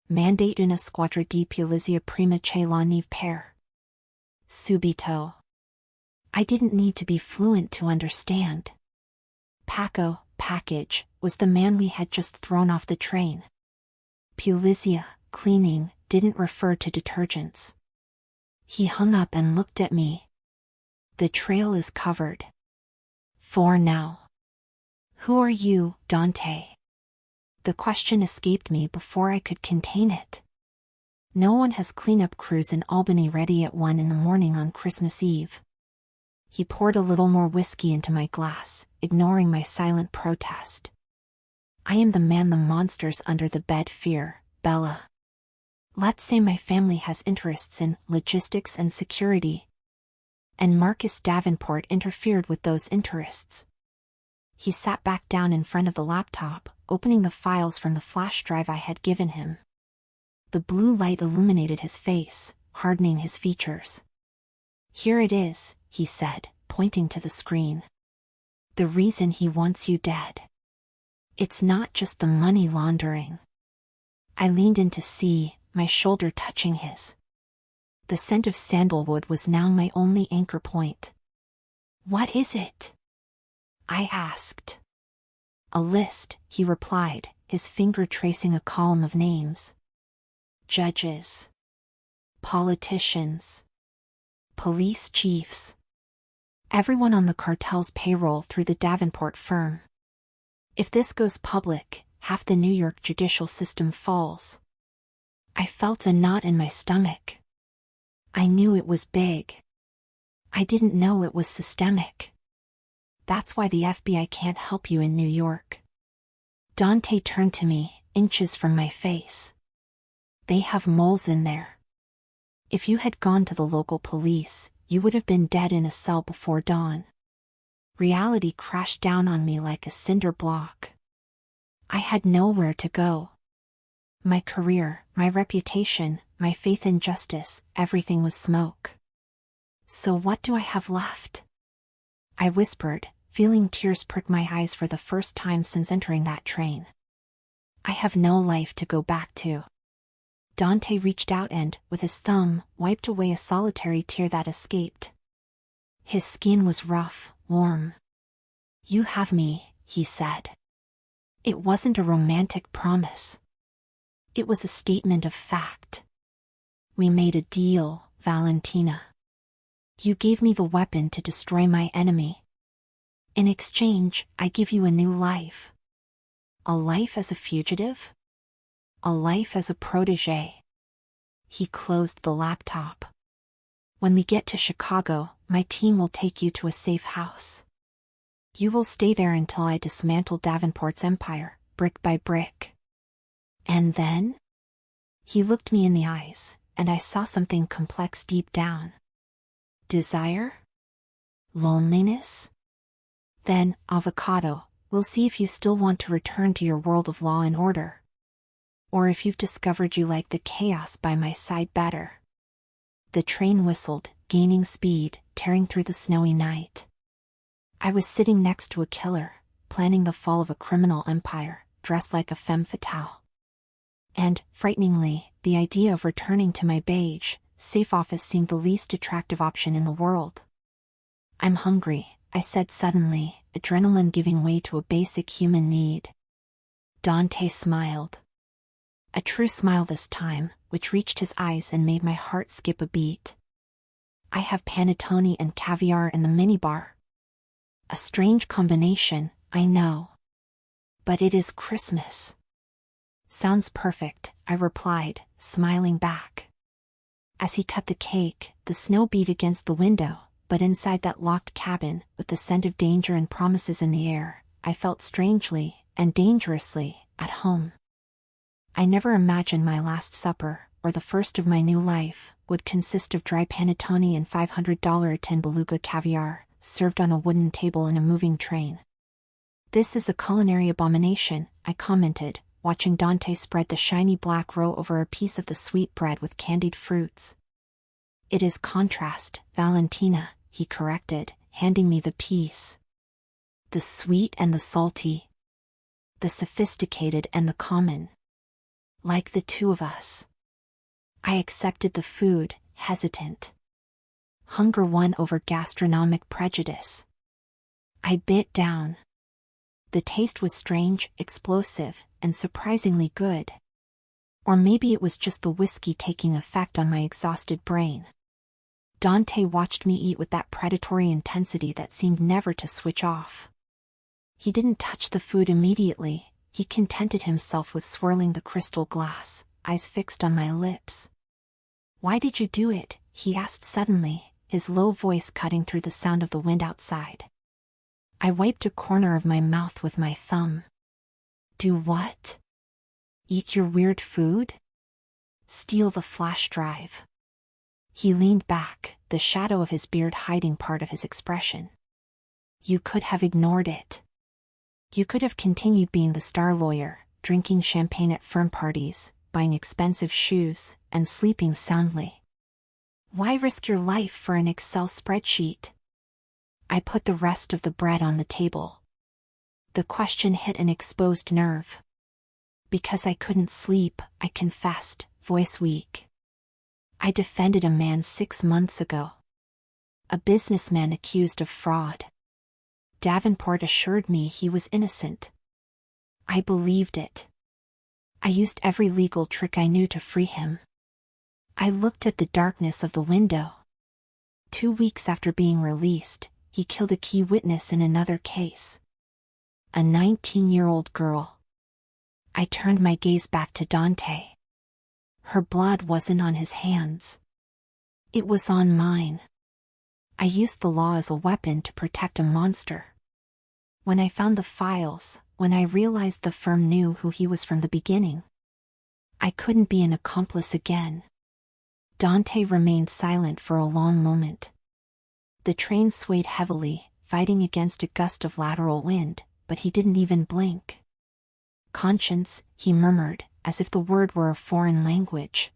Mandate una squadra di polizia prima che la neve per. Subito." I didn't need to be fluent to understand. Pacco, package, was the man we had just thrown off the train. Polizia, cleaning, didn't refer to detergents. He hung up and looked at me. "The trail is covered. For now." "Who are you, Dante?" The question escaped me before I could contain it. "No one has cleanup crews in Albany ready at 1 in the morning on Christmas Eve." He poured a little more whiskey into my glass, ignoring my silent protest. "I am the man the monsters under the bed fear, Bella. Let's say my family has interests in logistics and security. And Marcus Davenport interfered with those interests." He sat back down in front of the laptop, opening the files from the flash drive I had given him. The blue light illuminated his face, hardening his features. "Here it is," he said, pointing to the screen. "The reason he wants you dead. It's not just the money laundering." I leaned in to see, my shoulder touching his. The scent of sandalwood was now my only anchor point. "What is it?" I asked. "A list," he replied, his finger tracing a column of names. "Judges. Politicians. Police chiefs. Everyone on the cartel's payroll through the Davenport firm." If this goes public, half the New York judicial system falls. I felt a knot in my stomach. I knew it was big. I didn't know it was systemic. That's why the FBI can't help you in New York. Dante turned to me, inches from my face. They have moles in there. If you had gone to the local police, you would have been dead in a cell before dawn. Reality crashed down on me like a cinder block. I had nowhere to go. My career, my reputation, my faith in justice, everything was smoke. So what do I have left? I whispered, feeling tears prick my eyes for the first time since entering that train. I have no life to go back to. Dante reached out and, with his thumb, wiped away a solitary tear that escaped. His skin was rough, warm. You have me, he said. It wasn't a romantic promise. It was a statement of fact. We made a deal, Valentina. You gave me the weapon to destroy my enemy. In exchange, I give you a new life. A life as a fugitive? A life as a protégé. He closed the laptop. When we get to Chicago, my team will take you to a safe house. You will stay there until I dismantle Davenport's empire, brick by brick. And then? He looked me in the eyes, and I saw something complex deep down. Desire? Loneliness? Then, avocado, we'll see if you still want to return to your world of law and order. Or if you've discovered you like the chaos by my side better. The train whistled, gaining speed, tearing through the snowy night. I was sitting next to a killer, planning the fall of a criminal empire, dressed like a femme fatale. And, frighteningly, the idea of returning to my beige, safe office seemed the least attractive option in the world. I'm hungry, I said suddenly, adrenaline giving way to a basic human need. Dante smiled. A true smile this time, which reached his eyes and made my heart skip a beat. I have panettone and caviar in the minibar. A strange combination, I know. But it is Christmas. Sounds perfect, I replied, smiling back. As he cut the cake, the snow beat against the window, but inside that locked cabin, with the scent of danger and promises in the air, I felt strangely, and dangerously, at home. I never imagined my last supper, or the first of my new life, would consist of dry panettone and $500 a tin beluga caviar, served on a wooden table in a moving train. This is a culinary abomination, I commented, watching Dante spread the shiny black roe over a piece of the sweet bread with candied fruits. It is contrast, Valentina, he corrected, handing me the piece. The sweet and the salty. The sophisticated and the common. Like the two of us. I accepted the food, hesitant. Hunger won over gastronomic prejudice. I bit down. The taste was strange, explosive, and surprisingly good. Or maybe it was just the whiskey taking effect on my exhausted brain. Dante watched me eat with that predatory intensity that seemed never to switch off. He didn't touch the food immediately. He contented himself with swirling the crystal glass, eyes fixed on my lips. Why did you do it? He asked suddenly, his low voice cutting through the sound of the wind outside. I wiped a corner of my mouth with my thumb. Do what? Eat your weird food? Steal the flash drive. He leaned back, the shadow of his beard hiding part of his expression. You could have ignored it. You could have continued being the star lawyer, drinking champagne at firm parties, buying expensive shoes, and sleeping soundly. Why risk your life for an Excel spreadsheet? I put the rest of the bread on the table. The question hit an exposed nerve. Because I couldn't sleep, I confessed, voice weak. I defended a man 6 months ago. A businessman accused of fraud. Davenport assured me he was innocent. I believed it. I used every legal trick I knew to free him. I looked at the darkness of the window. 2 weeks after being released, he killed a key witness in another case. A 19-year-old girl. I turned my gaze back to Dante. Her blood wasn't on his hands. It was on mine. I used the law as a weapon to protect a monster. When I found the files, when I realized the firm knew who he was from the beginning, I couldn't be an accomplice again. Dante remained silent for a long moment. The train swayed heavily, fighting against a gust of lateral wind, but he didn't even blink. Conscience, he murmured, as if the word were a foreign language.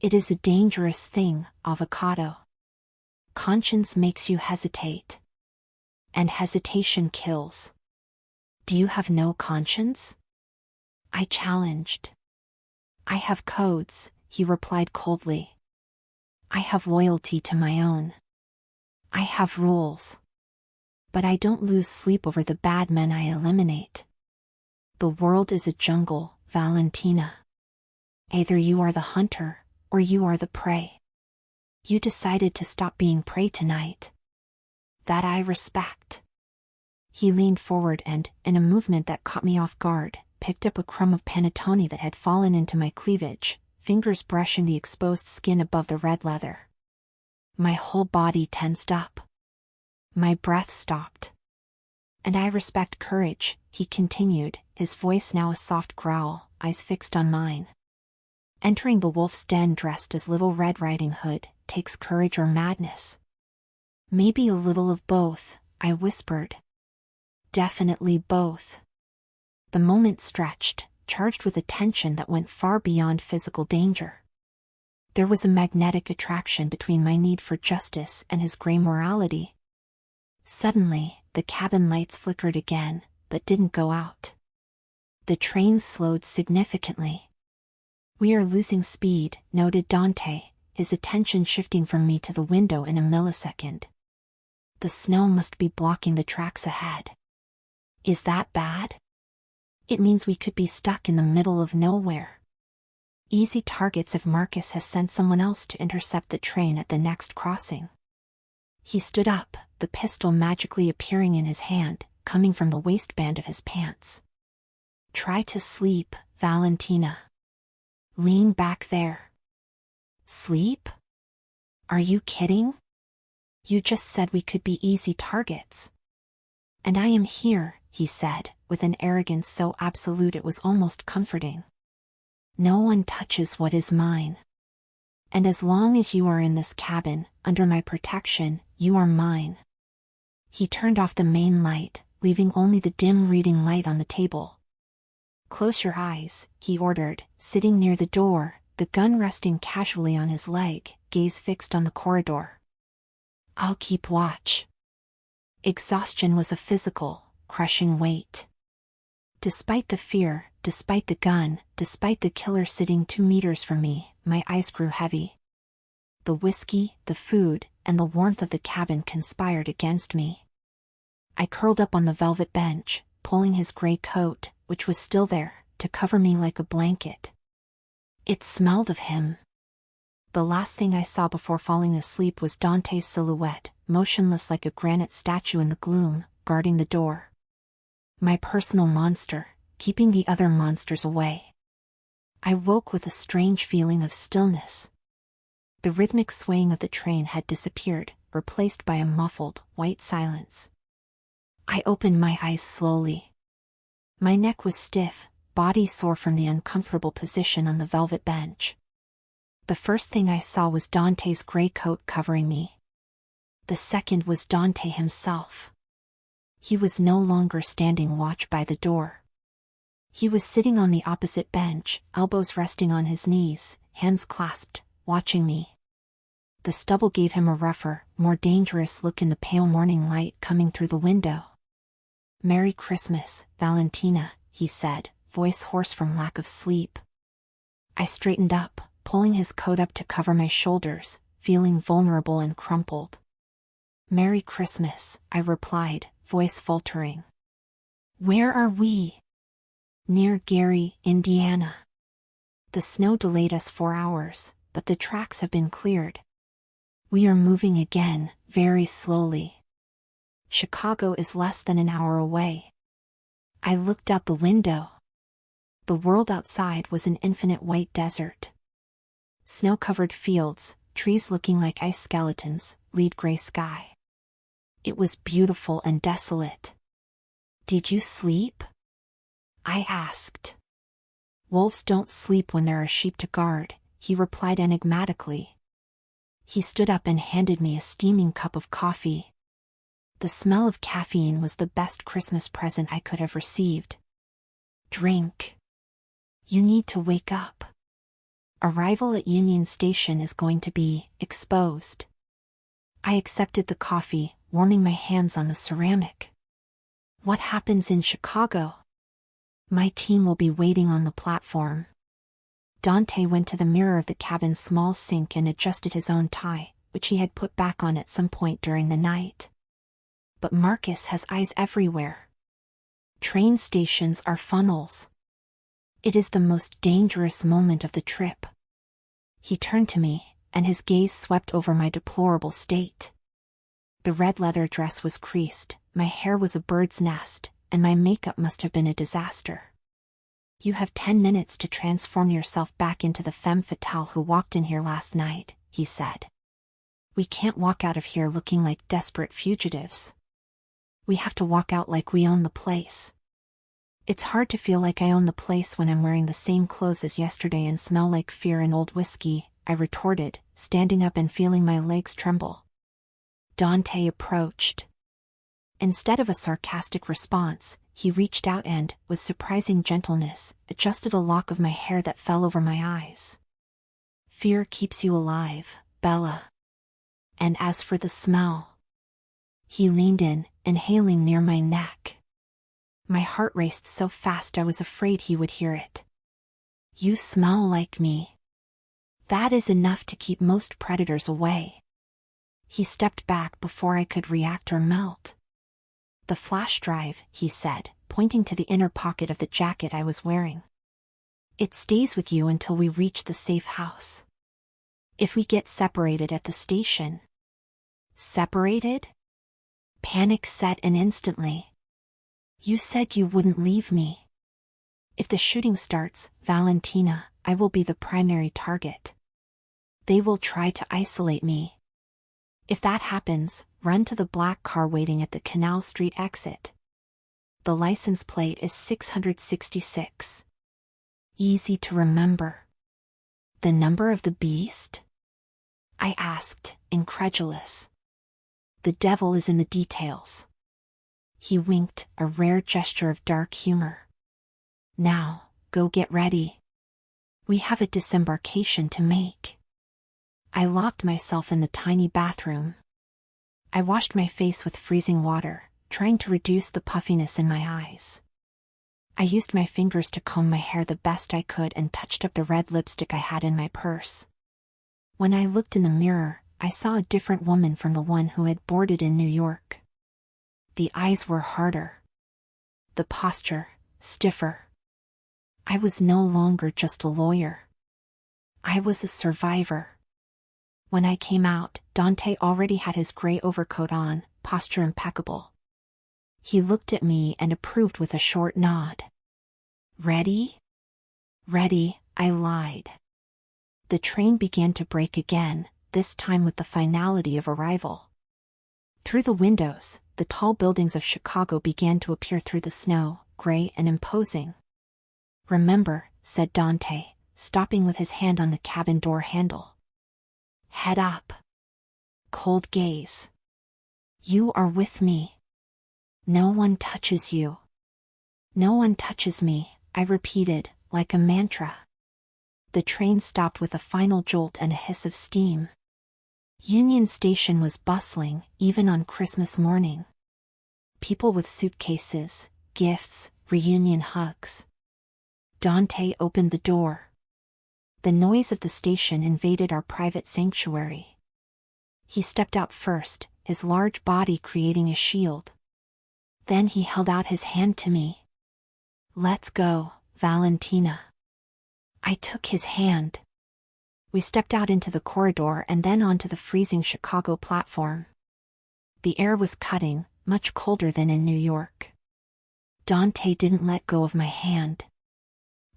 It is a dangerous thing, avocado. Conscience makes you hesitate. And hesitation kills. Do you have no conscience? I challenged. I have codes, he replied coldly. I have loyalty to my own. I have rules. But I don't lose sleep over the bad men I eliminate. The world is a jungle, Valentina. Either you are the hunter, or you are the prey. You decided to stop being prey tonight. That I respect. He leaned forward and, in a movement that caught me off guard, picked up a crumb of panettone that had fallen into my cleavage, fingers brushing the exposed skin above the red leather. My whole body tensed up. My breath stopped. And I respect courage, he continued, his voice now a soft growl, eyes fixed on mine. Entering the wolf's den dressed as Little Red Riding Hood takes courage or madness. Maybe a little of both, I whispered. Definitely both. The moment stretched, charged with a tension that went far beyond physical danger. There was a magnetic attraction between my need for justice and his gray morality. Suddenly, the cabin lights flickered again, but didn't go out. The train slowed significantly. We are losing speed, noted Dante, his attention shifting from me to the window in a millisecond. The snow must be blocking the tracks ahead. Is that bad? It means we could be stuck in the middle of nowhere. Easy targets if Marcus has sent someone else to intercept the train at the next crossing. He stood up, the pistol magically appearing in his hand, coming from the waistband of his pants. Try to sleep, Valentina. Lean back there. Sleep? Are you kidding? You just said we could be easy targets. And I am here, he said, with an arrogance so absolute it was almost comforting. No one touches what is mine. And as long as you are in this cabin, under my protection, you are mine. He turned off the main light, leaving only the dim reading light on the table. Close your eyes, he ordered, sitting near the door, the gun resting casually on his leg, gaze fixed on the corridor. I'll keep watch. Exhaustion was a physical, crushing weight. Despite the fear, despite the gun, despite the killer sitting 2 meters from me, my eyes grew heavy. The whiskey, the food, and the warmth of the cabin conspired against me. I curled up on the velvet bench, pulling his gray coat, which was still there, to cover me like a blanket. It smelled of him. The last thing I saw before falling asleep was Dante's silhouette, motionless like a granite statue in the gloom, guarding the door. My personal monster, keeping the other monsters away. I woke with a strange feeling of stillness. The rhythmic swaying of the train had disappeared, replaced by a muffled, white silence. I opened my eyes slowly. My neck was stiff, body sore from the uncomfortable position on the velvet bench. The first thing I saw was Dante's gray coat covering me. The second was Dante himself. He was no longer standing watch by the door. He was sitting on the opposite bench, elbows resting on his knees, hands clasped, watching me. The stubble gave him a rougher, more dangerous look in the pale morning light coming through the window. Merry Christmas, Valentina, he said, voice hoarse from lack of sleep. I straightened up, pulling his coat up to cover my shoulders, feeling vulnerable and crumpled. Merry Christmas, I replied, voice faltering. Where are we? Near Gary, Indiana. The snow delayed us 4 hours, but the tracks have been cleared. We are moving again, very slowly. Chicago is less than an hour away. I looked out the window. The world outside was an infinite white desert. Snow-covered fields, trees looking like ice skeletons, lead gray sky. It was beautiful and desolate. "Did you sleep?" I asked. "Wolves don't sleep when there are sheep to guard," he replied enigmatically. He stood up and handed me a steaming cup of coffee. The smell of caffeine was the best Christmas present I could have received. "Drink. You need to wake up. Arrival at Union Station is going to be exposed." I accepted the coffee, warming my hands on the ceramic. "What happens in Chicago?" "My team will be waiting on the platform." Dante went to the mirror of the cabin's small sink and adjusted his own tie, which he had put back on at some point during the night. "But Marcus has eyes everywhere. Train stations are funnels. It is the most dangerous moment of the trip." He turned to me, and his gaze swept over my deplorable state. The red leather dress was creased, my hair was a bird's nest, and my makeup must have been a disaster. "You have 10 minutes to transform yourself back into the femme fatale who walked in here last night," he said. "We can't walk out of here looking like desperate fugitives. We have to walk out like we own the place." "It's hard to feel like I own the place when I'm wearing the same clothes as yesterday and smell like fear and old whiskey," I retorted, standing up and feeling my legs tremble. Dante approached. Instead of a sarcastic response, he reached out and, with surprising gentleness, adjusted a lock of my hair that fell over my eyes. "Fear keeps you alive, Bella. And as for the smell..." He leaned in, inhaling near my neck. My heart raced so fast I was afraid he would hear it. "You smell like me. That is enough to keep most predators away." He stepped back before I could react or melt. "The flash drive," he said, pointing to the inner pocket of the jacket I was wearing. "It stays with you until we reach the safe house. If we get separated at the station..." "Separated?" Panic set in instantly. "You said you wouldn't leave me." "If the shooting starts, Valentina, I will be the primary target. They will try to isolate me. If that happens, run to the black car waiting at the Canal Street exit. The license plate is 666. Easy to remember." "The number of the beast?" I asked, incredulous. "The devil is in the details." He winked, a rare gesture of dark humor. "Now, go get ready. We have a disembarkation to make." I locked myself in the tiny bathroom. I washed my face with freezing water, trying to reduce the puffiness in my eyes. I used my fingers to comb my hair the best I could and touched up the red lipstick I had in my purse. When I looked in the mirror, I saw a different woman from the one who had boarded in New York. The eyes were harder. The posture, stiffer. I was no longer just a lawyer. I was a survivor. When I came out, Dante already had his gray overcoat on, posture impeccable. He looked at me and approved with a short nod. "Ready?" "Ready," I lied. The train began to break again, this time with the finality of arrival. Through the windows, the tall buildings of Chicago began to appear through the snow, gray and imposing. "Remember," said Dante, stopping with his hand on the cabin door handle. "Head up. Cold gaze. You are with me. No one touches you." "No one touches me," I repeated, like a mantra. The train stopped with a final jolt and a hiss of steam. Union Station was bustling, even on Christmas morning. People with suitcases, gifts, reunion hugs. Dante opened the door. The noise of the station invaded our private sanctuary. He stepped out first, his large body creating a shield. Then he held out his hand to me. "Let's go, Valentina." I took his hand. We stepped out into the corridor and then onto the freezing Chicago platform. The air was cutting, much colder than in New York. Dante didn't let go of my hand.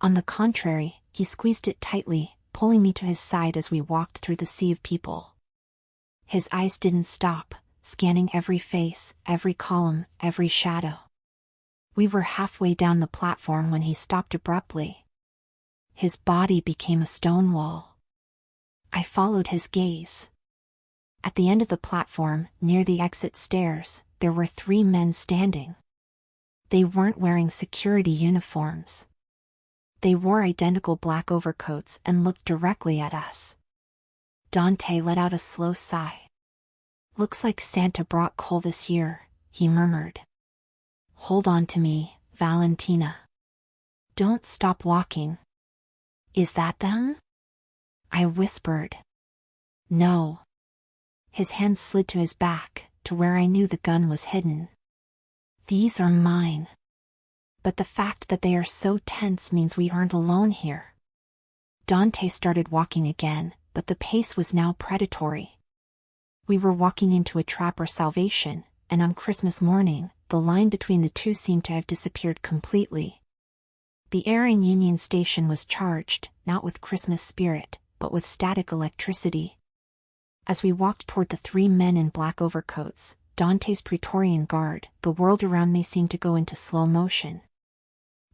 On the contrary, he squeezed it tightly, pulling me to his side as we walked through the sea of people. His eyes didn't stop, scanning every face, every column, every shadow. We were halfway down the platform when he stopped abruptly. His body became a stone wall. I followed his gaze. At the end of the platform, near the exit stairs, there were 3 men standing. They weren't wearing security uniforms. They wore identical black overcoats and looked directly at us. Dante let out a slow sigh. "Looks like Santa brought coal this year," he murmured. "Hold on to me, Valentina. Don't stop walking." "Is that them?" I whispered. "No." His hand slid to his back, to where I knew the gun was hidden. "These are mine. But the fact that they are so tense means we aren't alone here." Dante started walking again, but the pace was now predatory. We were walking into a trap or salvation, and on Christmas morning, the line between the two seemed to have disappeared completely. The air in Union Station was charged, not with Christmas spirit, but with static electricity. As we walked toward the 3 men in black overcoats, Dante's Praetorian Guard, the world around me seemed to go into slow motion.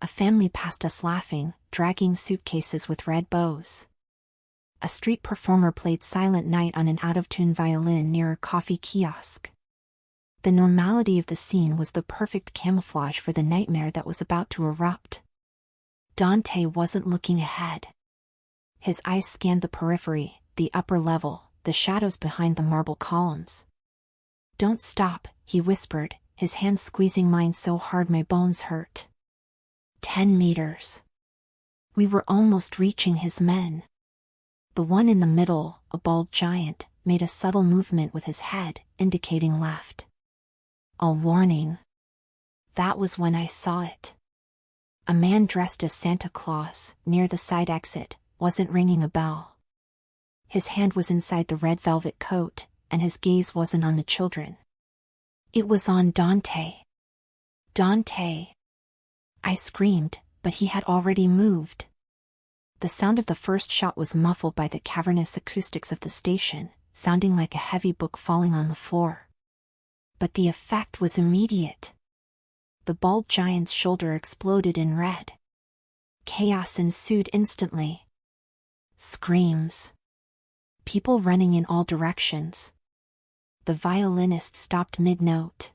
A family passed us laughing, dragging suitcases with red bows. A street performer played Silent Night on an out-of-tune violin near a coffee kiosk. The normality of the scene was the perfect camouflage for the nightmare that was about to erupt. Dante wasn't looking ahead. His eyes scanned the periphery, the upper level, the shadows behind the marble columns. "Don't stop," he whispered, his hand squeezing mine so hard my bones hurt. 10 meters. We were almost reaching his men. The one in the middle, a bald giant, made a subtle movement with his head, indicating left. A warning. That was when I saw it. A man dressed as Santa Claus, near the side exit, wasn't ringing a bell. His hand was inside the red velvet coat, and his gaze wasn't on the children. It was on Dante. "Dante!" I screamed, but he had already moved. The sound of the first shot was muffled by the cavernous acoustics of the station, sounding like a heavy book falling on the floor. But the effect was immediate. The bald giant's shoulder exploded in red. Chaos ensued instantly. Screams. People running in all directions. The violinist stopped mid-note.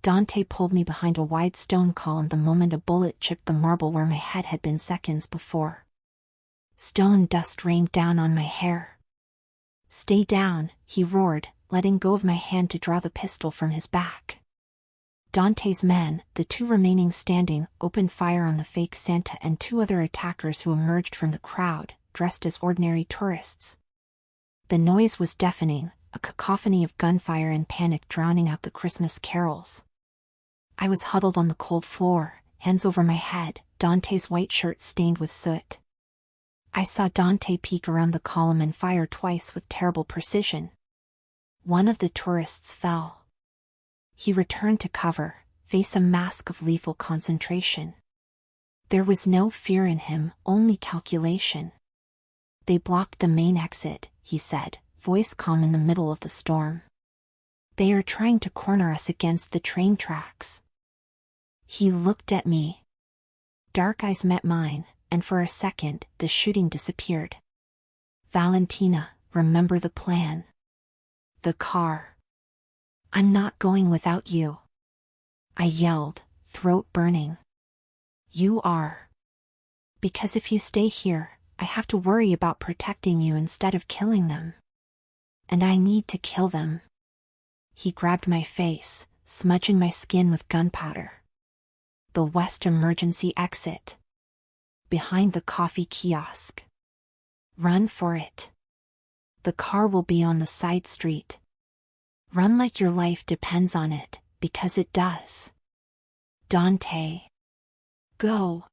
Dante pulled me behind a wide stone column the moment a bullet chipped the marble where my head had been seconds before. Stone dust rained down on my hair. "Stay down," he roared, letting go of my hand to draw the pistol from his back. Dante's men, the 2 remaining standing, opened fire on the fake Santa and 2 other attackers who emerged from the crowd, dressed as ordinary tourists. The noise was deafening, a cacophony of gunfire and panic drowning out the Christmas carols. I was huddled on the cold floor, hands over my head, Dante's white shirt stained with soot. I saw Dante peek around the column and fire twice with terrible precision. One of the tourists fell. He returned to cover, face a mask of lethal concentration. There was no fear in him, only calculation. "They blocked the main exit," he said, voice calm in the middle of the storm. "They are trying to corner us against the train tracks." He looked at me. Dark eyes met mine, and for a second, the shooting disappeared. "Valentina, remember the plan. The car. I'm not going without you," I yelled, throat burning. "You are. Because if you stay here, I have to worry about protecting you instead of killing them. And I need to kill them." He grabbed my face, smudging my skin with gunpowder. "The west emergency exit. Behind the coffee kiosk. Run for it. The car will be on the side street. Run like your life depends on it, because it does. Dante. Go."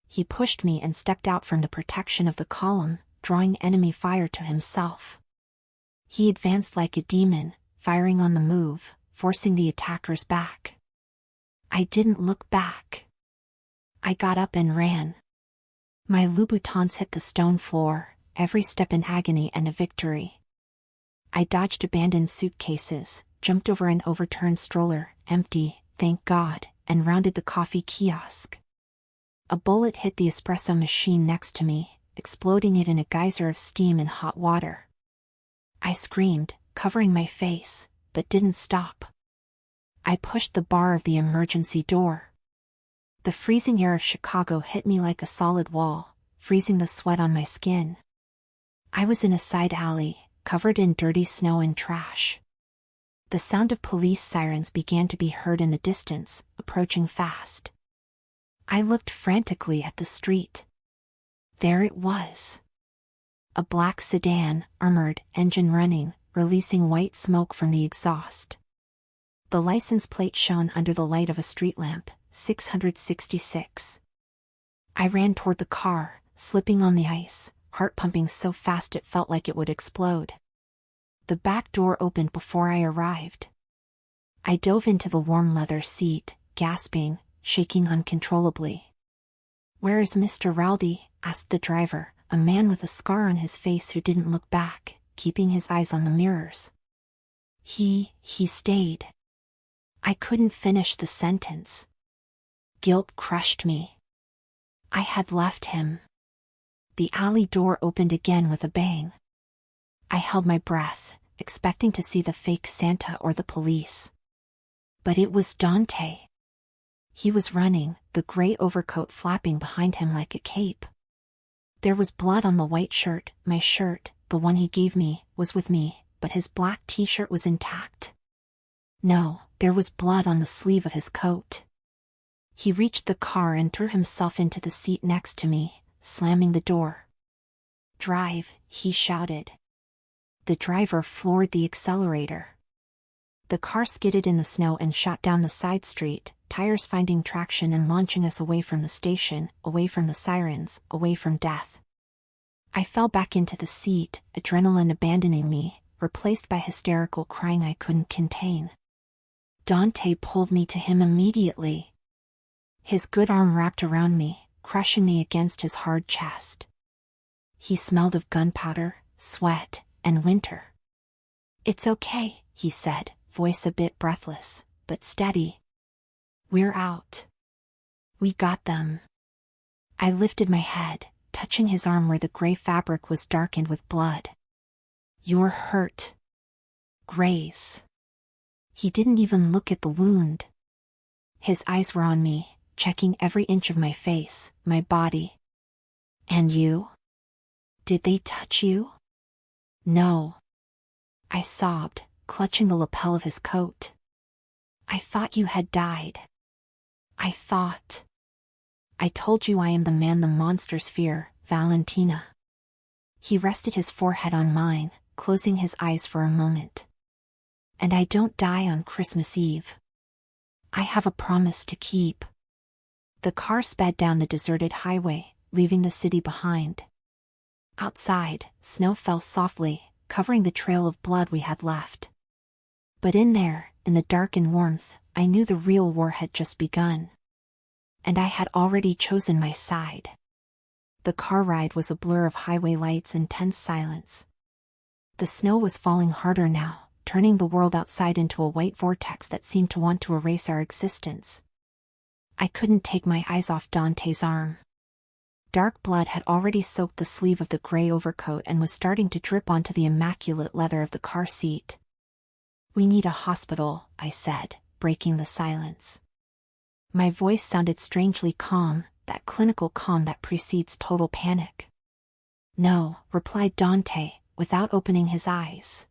He pushed me and stepped out from the protection of the column, drawing enemy fire to himself. He advanced like a demon, firing on the move, forcing the attackers back. I didn't look back. I got up and ran. My Louboutins hit the stone floor, every step in agony and a victory. I dodged abandoned suitcases, jumped over an overturned stroller, empty, thank God, and rounded the coffee kiosk. A bullet hit the espresso machine next to me, exploding it in a geyser of steam and hot water. I screamed, covering my face, but didn't stop. I pushed the bar of the emergency door. The freezing air of Chicago hit me like a solid wall, freezing the sweat on my skin. I was in a side alley, covered in dirty snow and trash. The sound of police sirens began to be heard in the distance, approaching fast. I looked frantically at the street. There it was. A black sedan, armored, engine running, releasing white smoke from the exhaust. The license plate shone under the light of a street lamp, 666. I ran toward the car, slipping on the ice, heart pumping so fast it felt like it would explode. The back door opened before I arrived. I dove into the warm leather seat, gasping, shaking uncontrollably. "Where is Mr. Raldi?" asked the driver, a man with a scar on his face who didn't look back, keeping his eyes on the mirrors. He stayed. I couldn't finish the sentence. Guilt crushed me. I had left him. The alley door opened again with a bang. I held my breath, expecting to see the fake Santa or the police. But it was Dante. He was running, the gray overcoat flapping behind him like a cape. There was blood on the white shirt, my shirt, the one he gave me, was with me, but his black t-shirt was intact. No, there was blood on the sleeve of his coat. He reached the car and threw himself into the seat next to me, slamming the door. "Drive," he shouted. The driver floored the accelerator. The car skidded in the snow and shot down the side street, tires finding traction and launching us away from the station, away from the sirens, away from death. I fell back into the seat, adrenaline abandoning me, replaced by hysterical crying I couldn't contain. Dante pulled me to him immediately. His good arm wrapped around me, crushing me against his hard chest. He smelled of gunpowder, sweat, and winter. "It's okay," he said, voice a bit breathless, but steady. "We're out. We got them." I lifted my head, touching his arm where the gray fabric was darkened with blood. "You're hurt. Graze." He didn't even look at the wound. His eyes were on me, checking every inch of my face, my body. "And you? Did they touch you?" "No." I sobbed, clutching the lapel of his coat. "I thought you had died. I thought. I told you I am the man the monsters fear, Valentina." He rested his forehead on mine, closing his eyes for a moment. "And I don't die on Christmas Eve. I have a promise to keep." The car sped down the deserted highway, leaving the city behind. Outside, snow fell softly, covering the trail of blood we had left. But in there, in the dark and warmth, I knew the real war had just begun. And I had already chosen my side. The car ride was a blur of highway lights and tense silence. The snow was falling harder now, turning the world outside into a white vortex that seemed to want to erase our existence. I couldn't take my eyes off Dante's arm. Dark blood had already soaked the sleeve of the gray overcoat and was starting to drip onto the immaculate leather of the car seat. "We need a hospital," I said, breaking the silence. My voice sounded strangely calm, that clinical calm that precedes total panic. "No," replied Dante, without opening his eyes.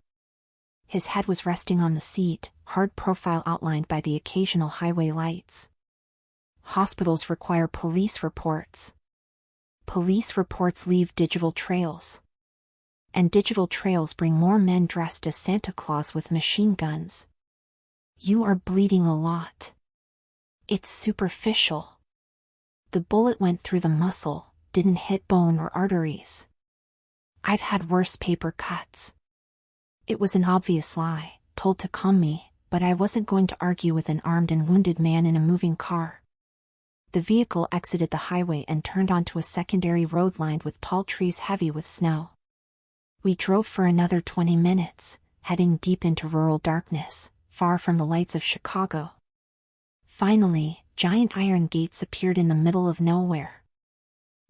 His head was resting on the seat, hard profile outlined by the occasional highway lights. "Hospitals require police reports. Police reports leave digital trails. And digital trails bring more men dressed as Santa Claus with machine guns. You are bleeding a lot. It's superficial. The bullet went through the muscle, didn't hit bone or arteries. I've had worse paper cuts." It was an obvious lie, told to calm me, but I wasn't going to argue with an armed and wounded man in a moving car. The vehicle exited the highway and turned onto a secondary road lined with tall trees heavy with snow. We drove for another 20 minutes, heading deep into rural darkness, far from the lights of Chicago. Finally, giant iron gates appeared in the middle of nowhere.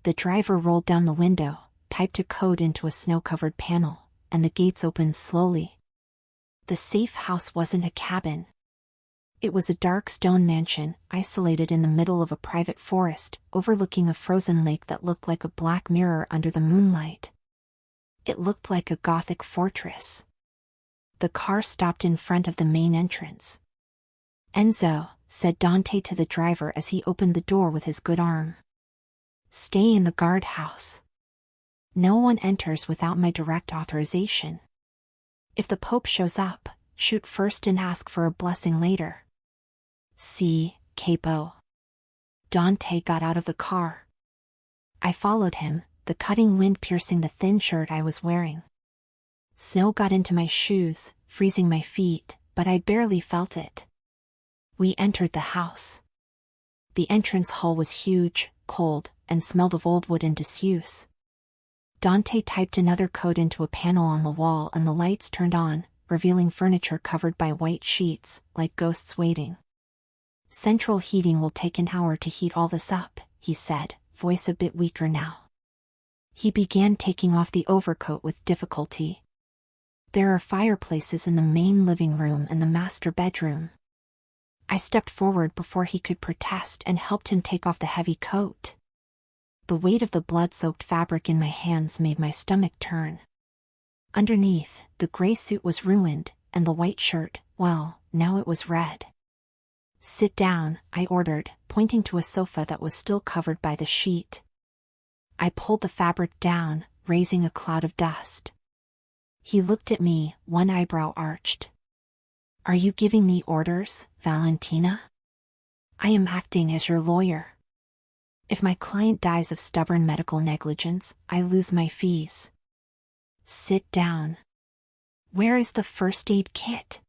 The driver rolled down the window, typed a code into a snow-covered panel, and the gates opened slowly. The safe house wasn't a cabin. It was a dark stone mansion, isolated in the middle of a private forest, overlooking a frozen lake that looked like a black mirror under the moonlight. It looked like a Gothic fortress. The car stopped in front of the main entrance. "Enzo," said Dante to the driver as he opened the door with his good arm. "Stay in the guardhouse. No one enters without my direct authorization. If the Pope shows up, shoot first and ask for a blessing later." "Si, capo." Dante got out of the car. I followed him, the cutting wind piercing the thin shirt I was wearing. Snow got into my shoes, freezing my feet, but I barely felt it. We entered the house. The entrance hall was huge, cold, and smelled of old wood in disuse. Dante typed another code into a panel on the wall and the lights turned on, revealing furniture covered by white sheets, like ghosts waiting. "Central heating will take an hour to heat all this up," he said, voice a bit weaker now. He began taking off the overcoat with difficulty. "There are fireplaces in the main living room and the master bedroom." I stepped forward before he could protest and helped him take off the heavy coat. The weight of the blood-soaked fabric in my hands made my stomach turn. Underneath, the gray suit was ruined, and the white shirt, well, now it was red. "Sit down," I ordered, pointing to a sofa that was still covered by the sheet. I pulled the fabric down, raising a cloud of dust. He looked at me, one eyebrow arched. "Are you giving me orders, Valentina? I am acting as your lawyer. If my client dies of stubborn medical negligence, I lose my fees." "Sit down. Where is the first aid kit?"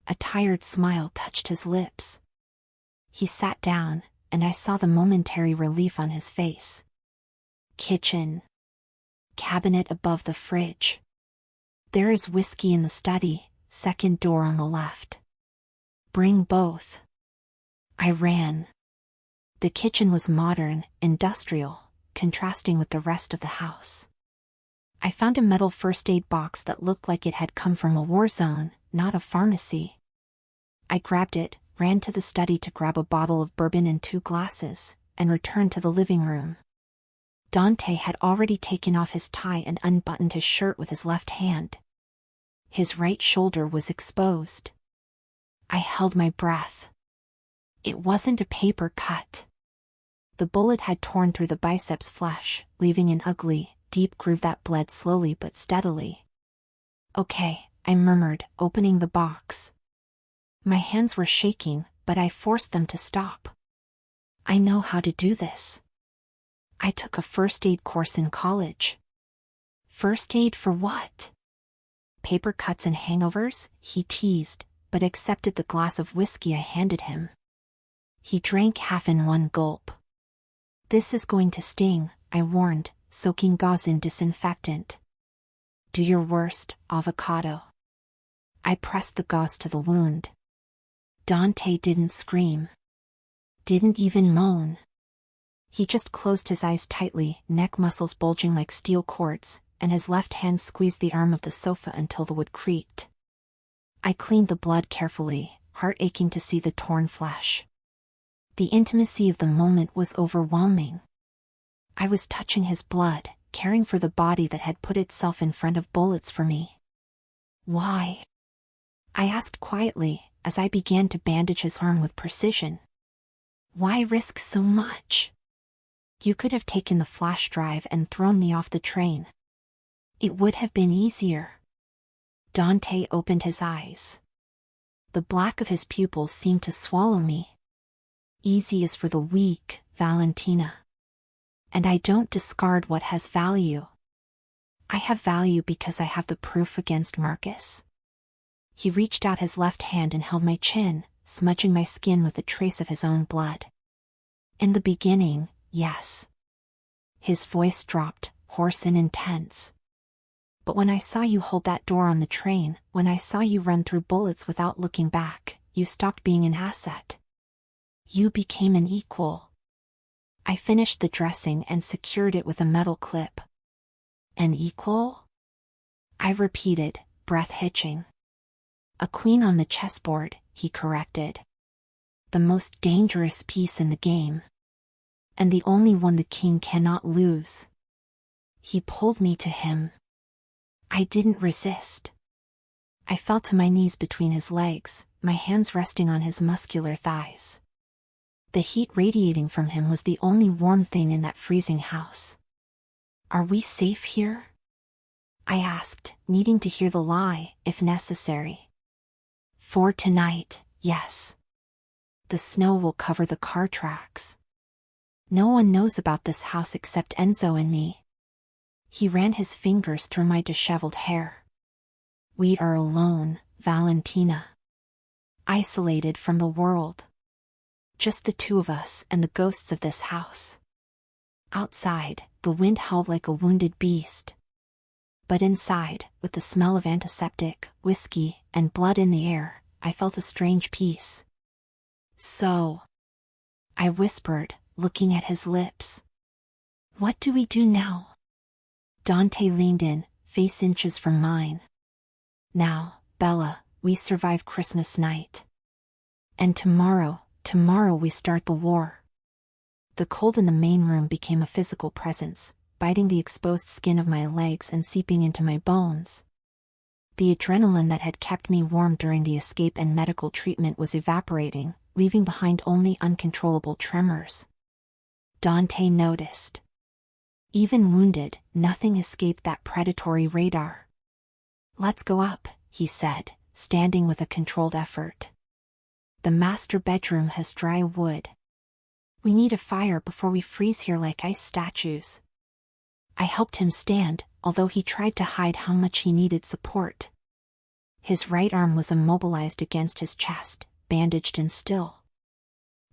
A tired smile touched his lips. He sat down, and I saw the momentary relief on his face. "Kitchen. Cabinet above the fridge. There is whiskey in the study, second door on the left. Bring both." I ran. The kitchen was modern, industrial, contrasting with the rest of the house. I found a metal first aid box that looked like it had come from a war zone, not a pharmacy. I grabbed it, ran to the study to grab a bottle of bourbon and 2 glasses, and returned to the living room. Dante had already taken off his tie and unbuttoned his shirt with his left hand. His right shoulder was exposed. I held my breath. It wasn't a paper cut. The bullet had torn through the biceps flesh, leaving an ugly, deep groove that bled slowly but steadily. "Okay," I murmured, opening the box. My hands were shaking, but I forced them to stop. "I know how to do this. I took a first aid course in college." "First aid for what?" "Paper cuts and hangovers," he teased, but accepted the glass of whiskey I handed him. He drank half in one gulp. "This is going to sting," I warned, soaking gauze in disinfectant. "Do your worst, avocado." I pressed the gauze to the wound. Dante didn't scream. Didn't even moan. He just closed his eyes tightly, neck muscles bulging like steel cords, and his left hand squeezed the arm of the sofa until the wood creaked. I cleaned the blood carefully, heart aching to see the torn flesh. The intimacy of the moment was overwhelming. I was touching his blood, caring for the body that had put itself in front of bullets for me. "Why?" I asked quietly, as I began to bandage his arm with precision. "Why risk so much? You could have taken the flash drive and thrown me off the train. It would have been easier." Dante opened his eyes. The black of his pupils seemed to swallow me. "Easy is for the weak, Valentina. And I don't discard what has value. I have value because I have the proof against Marcus." He reached out his left hand and held my chin, smudging my skin with a trace of his own blood. In the beginning, yes. His voice dropped, hoarse and intense. But when I saw you hold that door on the train, when I saw you run through bullets without looking back, you stopped being an asset. You became an equal. I finished the dressing and secured it with a metal clip. An equal? I repeated, breath hitching. A queen on the chessboard, he corrected. The most dangerous piece in the game. And the only one the king cannot lose. He pulled me to him. I didn't resist. I fell to my knees between his legs, my hands resting on his muscular thighs. The heat radiating from him was the only warm thing in that freezing house. Are we safe here? I asked, needing to hear the lie, if necessary. For tonight, yes. The snow will cover the car tracks. No one knows about this house except Enzo and me. He ran his fingers through my disheveled hair. We are alone, Valentina. Isolated from the world. Just the two of us and the ghosts of this house. Outside, the wind howled like a wounded beast. But inside, with the smell of antiseptic, whiskey, and blood in the air, I felt a strange peace. So, I whispered, looking at his lips. What do we do now? Dante leaned in, face inches from mine. Now, Bella, we survive Christmas night. And tomorrow we start the war. The cold in the main room became a physical presence, biting the exposed skin of my legs and seeping into my bones. The adrenaline that had kept me warm during the escape and medical treatment was evaporating, leaving behind only uncontrollable tremors. Dante noticed. Even wounded, nothing escaped that predatory radar. Let's go up, he said, standing with a controlled effort. The master bedroom has dry wood. We need a fire before we freeze here like ice statues. I helped him stand, although he tried to hide how much he needed support. His right arm was immobilized against his chest, bandaged and still.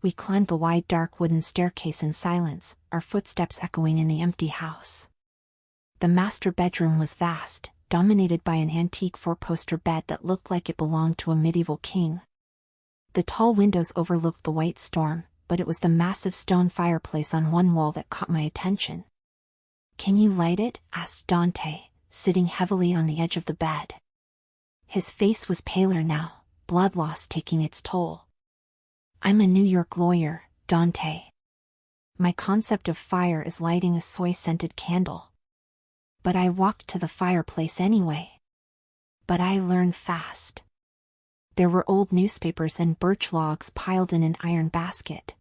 We climbed the wide dark wooden staircase in silence, our footsteps echoing in the empty house. The master bedroom was vast, dominated by an antique four-poster bed that looked like it belonged to a medieval king. The tall windows overlooked the white storm, but it was the massive stone fireplace on one wall that caught my attention. Can you light it? Asked Dante, sitting heavily on the edge of the bed. His face was paler now, blood loss taking its toll. I'm a New York lawyer, Dante. My concept of fire is lighting a soy-scented candle. But I walked to the fireplace anyway. But I learned fast. There were old newspapers and birch logs piled in an iron basket.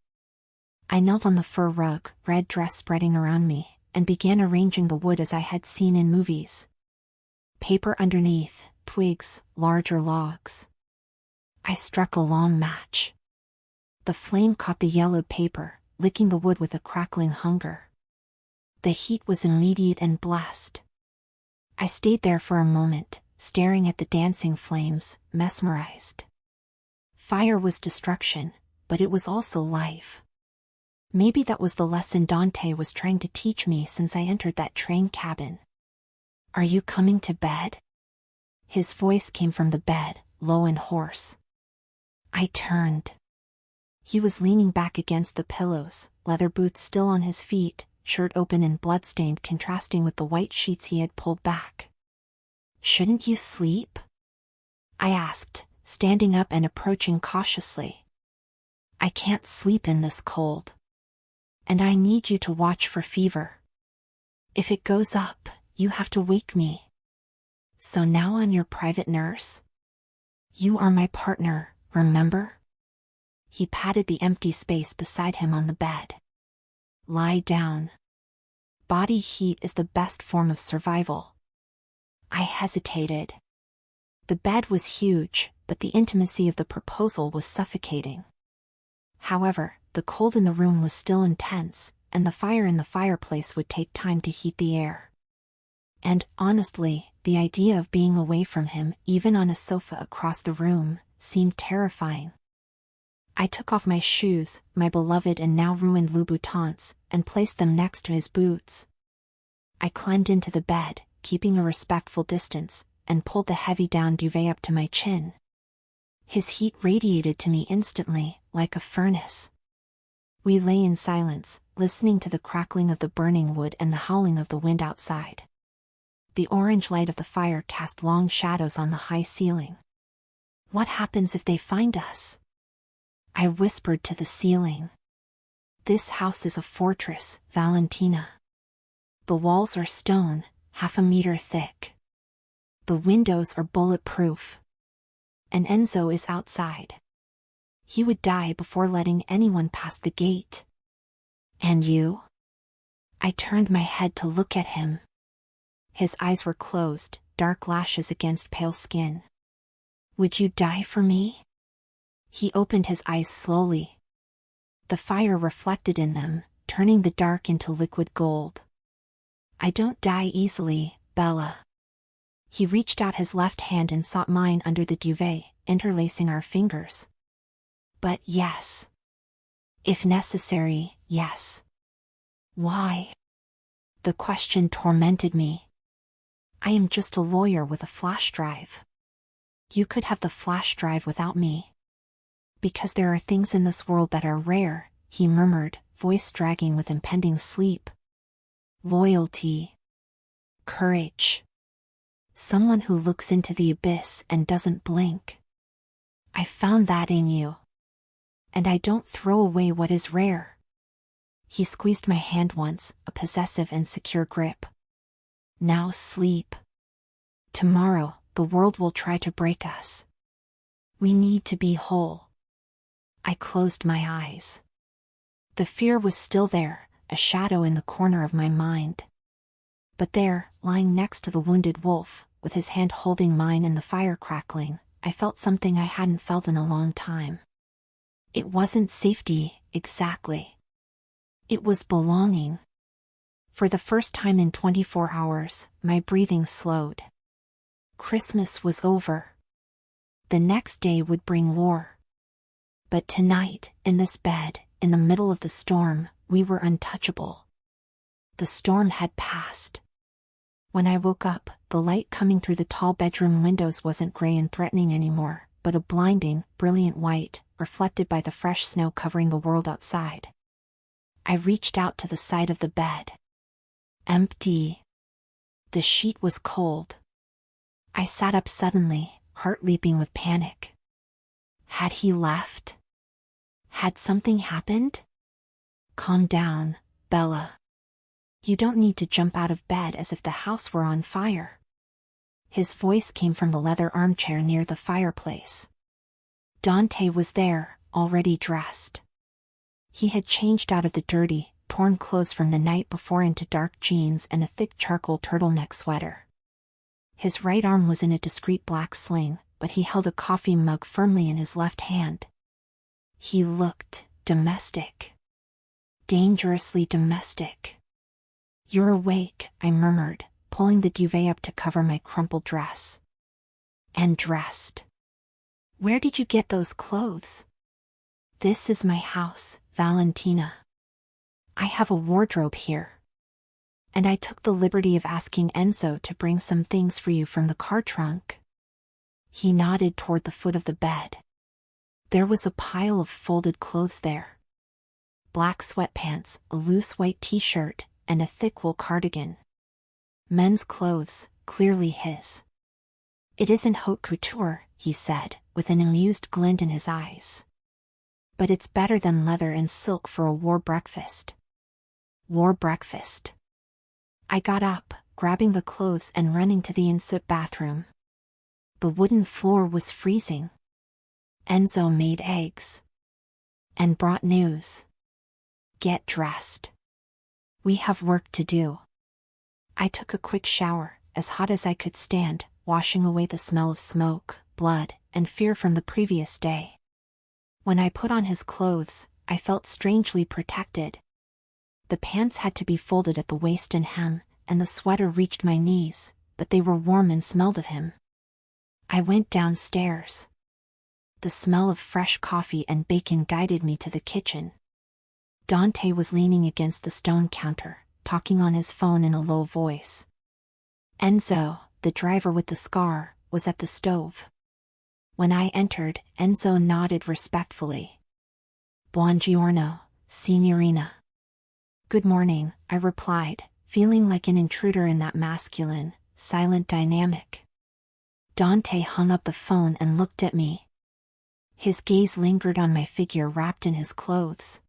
I knelt on the fur rug, red dress spreading around me, and began arranging the wood as I had seen in movies. Paper underneath, twigs, larger logs. I struck a long match. The flame caught the yellowed paper, licking the wood with a crackling hunger. The heat was immediate and blessed. I stayed there for a moment, staring at the dancing flames, mesmerized. Fire was destruction, but it was also life. Maybe that was the lesson Dante was trying to teach me since I entered that train cabin. Are you coming to bed? His voice came from the bed, low and hoarse. I turned. He was leaning back against the pillows, leather boots still on his feet, shirt open and bloodstained contrasting with the white sheets he had pulled back. Shouldn't you sleep? I asked, standing up and approaching cautiously. I can't sleep in this cold. And I need you to watch for fever. If it goes up, you have to wake me. So now I'm your private nurse? You are my partner, remember? He patted the empty space beside him on the bed. Lie down. Body heat is the best form of survival. I hesitated. The bed was huge, but the intimacy of the proposal was suffocating. However, the cold in the room was still intense, and the fire in the fireplace would take time to heat the air. And, honestly, the idea of being away from him, even on a sofa across the room, seemed terrifying. I took off my shoes, my beloved and now ruined Louboutins, and placed them next to his boots. I climbed into the bed, keeping a respectful distance, and pulled the heavy down duvet up to my chin. His heat radiated to me instantly, like a furnace. We lay in silence, listening to the crackling of the burning wood and the howling of the wind outside. The orange light of the fire cast long shadows on the high ceiling. "What happens if they find us?" I whispered to the ceiling. "This house is a fortress, Valentina. The walls are stone, 1/2 meter thick. The windows are bulletproof. And Enzo is outside. He would die before letting anyone pass the gate." "And you?" I turned my head to look at him. His eyes were closed, dark lashes against pale skin. "Would you die for me?" He opened his eyes slowly. The fire reflected in them, turning the dark into liquid gold. "I don't die easily, Bella." He reached out his left hand and sought mine under the duvet, interlacing our fingers. "But yes. If necessary, yes." "Why?" The question tormented me. "I am just a lawyer with a flash drive. You could have the flash drive without me." "Because there are things in this world that are rare," he murmured, voice dragging with impending sleep. "Loyalty. Courage. Someone who looks into the abyss and doesn't blink. I found that in you. And I don't throw away what is rare." He squeezed my hand once, a possessive and secure grip. "Now sleep. Tomorrow, the world will try to break us. We need to be whole." I closed my eyes. The fear was still there, a shadow in the corner of my mind. But there, lying next to the wounded wolf, with his hand holding mine and the fire crackling, I felt something I hadn't felt in a long time. It wasn't safety, exactly. It was belonging. For the first time in 24 hours, my breathing slowed. Christmas was over. The next day would bring war. But tonight, in this bed, in the middle of the storm, we were untouchable. The storm had passed. When I woke up, the light coming through the tall bedroom windows wasn't gray and threatening anymore, but a blinding, brilliant white, reflected by the fresh snow covering the world outside. I reached out to the side of the bed. Empty. The sheet was cold. I sat up suddenly, heart leaping with panic. Had he left? Had something happened? "Calm down, Bella. You don't need to jump out of bed as if the house were on fire." His voice came from the leather armchair near the fireplace. Dante was there, already dressed. He had changed out of the dirty, torn clothes from the night before into dark jeans and a thick charcoal turtleneck sweater. His right arm was in a discreet black sling, but he held a coffee mug firmly in his left hand. He looked domestic. Dangerously domestic. "You're awake," I murmured, pulling the duvet up to cover my crumpled dress. "And dressed. Where did you get those clothes?" "This is my house, Valentina. I have a wardrobe here. And I took the liberty of asking Enzo to bring some things for you from the car trunk." He nodded toward the foot of the bed. There was a pile of folded clothes there. Black sweatpants, a loose white t-shirt, and a thick wool cardigan. Men's clothes, clearly his. "It isn't haute couture," he said, with an amused glint in his eyes. "But it's better than leather and silk for a war breakfast." War breakfast. I got up, grabbing the clothes and running to the ensuite bathroom. The wooden floor was freezing. Enzo made eggs. And brought news. "Get dressed. We have work to do." I took a quick shower, as hot as I could stand, washing away the smell of smoke, blood, and fear from the previous day. When I put on his clothes, I felt strangely protected. The pants had to be folded at the waist and hem, and the sweater reached my knees, but they were warm and smelled of him. I went downstairs. The smell of fresh coffee and bacon guided me to the kitchen. Dante was leaning against the stone counter, talking on his phone in a low voice. Enzo, the driver with the scar, was at the stove. When I entered, Enzo nodded respectfully. Buongiorno, signorina. Good morning, I replied, feeling like an intruder in that masculine, silent dynamic. Dante hung up the phone and looked at me. His gaze lingered on my figure wrapped in his clothes.